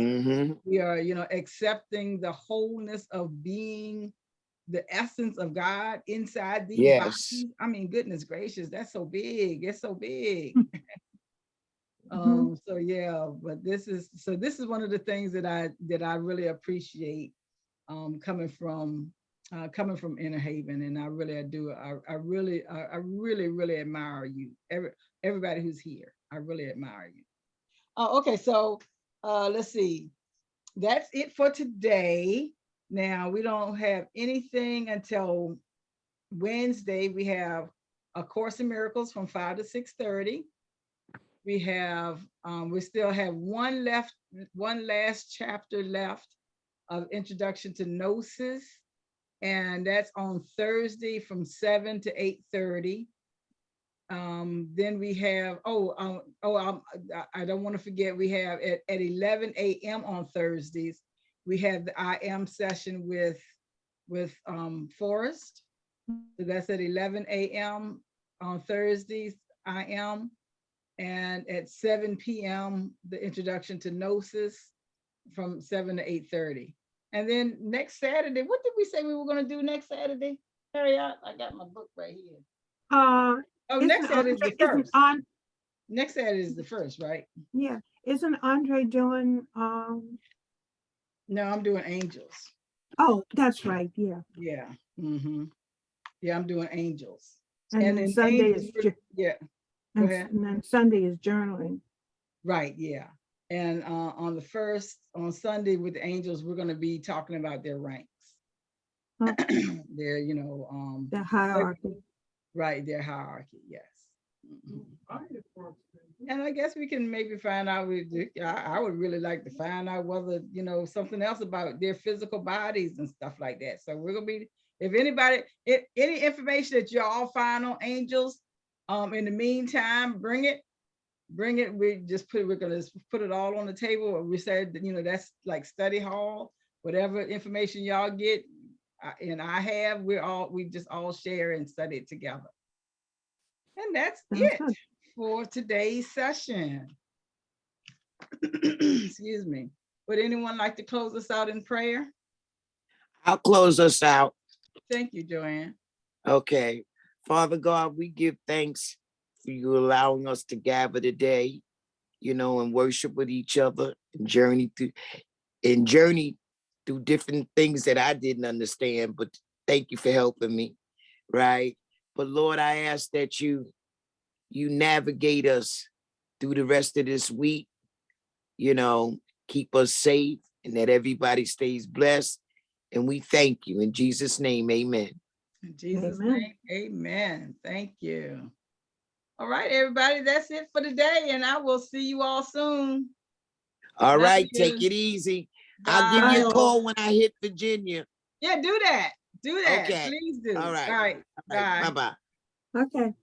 We are, you know, accepting the wholeness of being the essence of God inside these bodies. I mean, goodness gracious, that's so big. It's so big. So yeah, but this is one of the things that I really appreciate coming from Inner Haven, and I really admire you. Everybody who's here, I really admire you. Okay, so let's see. That's it for today. Now we don't have anything until Wednesday. We have A Course in Miracles from 5 to 6:30. We have we still have one last chapter left of Introduction to Gnosis, and that's on Thursday from 7 to 8:30. Then we have I don't want to forget, we have at 11 a.m. on Thursdays, we have the I Am session with Forrest. So that's at 11 a.m. on Thursdays, I Am. And at 7 p.m. the Introduction to Gnosis from 7 to 8:30. And then next Saturday, what did we say we were going to do next Saturday? Harriet, I got my book right here. Next Saturday is the first. Next Saturday is the first, right? Yeah. Isn't Andre doing No, I'm doing Angels. Oh, that's right. Yeah. Yeah. Yeah, I'm doing Angels. And then Sunday is Go ahead. And then Sunday is journaling. Right, yeah. And on Sunday with the Angels, we're going to be talking about their ranks. Their, you know, the hierarchy. Right, their hierarchy, yes. And I guess we can maybe find out, I would really like to find out whether, you know, something else about their physical bodies and stuff like that. So we're going to be, if anybody, any information that y'all find on Angels, in the meantime, bring it. We're going to put it all on the table. We said, you know, that's like study hall, whatever information y'all get, and I have, we just all share and study it together. And that's it for today's session. Excuse me. Would anyone like to close us out in prayer? I'll close us out. Thank you, Joanne. Okay. Father God, we give thanks for you allowing us to gather today, you know, and worship with each other and journey through different things that I didn't understand, but thank you for helping me, right? But Lord, I ask that you navigate us through the rest of this week, you know, keep us safe, and that everybody stays blessed. And we thank you in Jesus' name, amen. In Jesus' name, amen. Thank you. All right, everybody, that's it for today, and I will see you all soon. All right, take it easy. Bye. I'll give you a call when I hit Virginia. Yeah, do that. Okay. Please do. All right. All right. Bye. Bye-bye. Okay.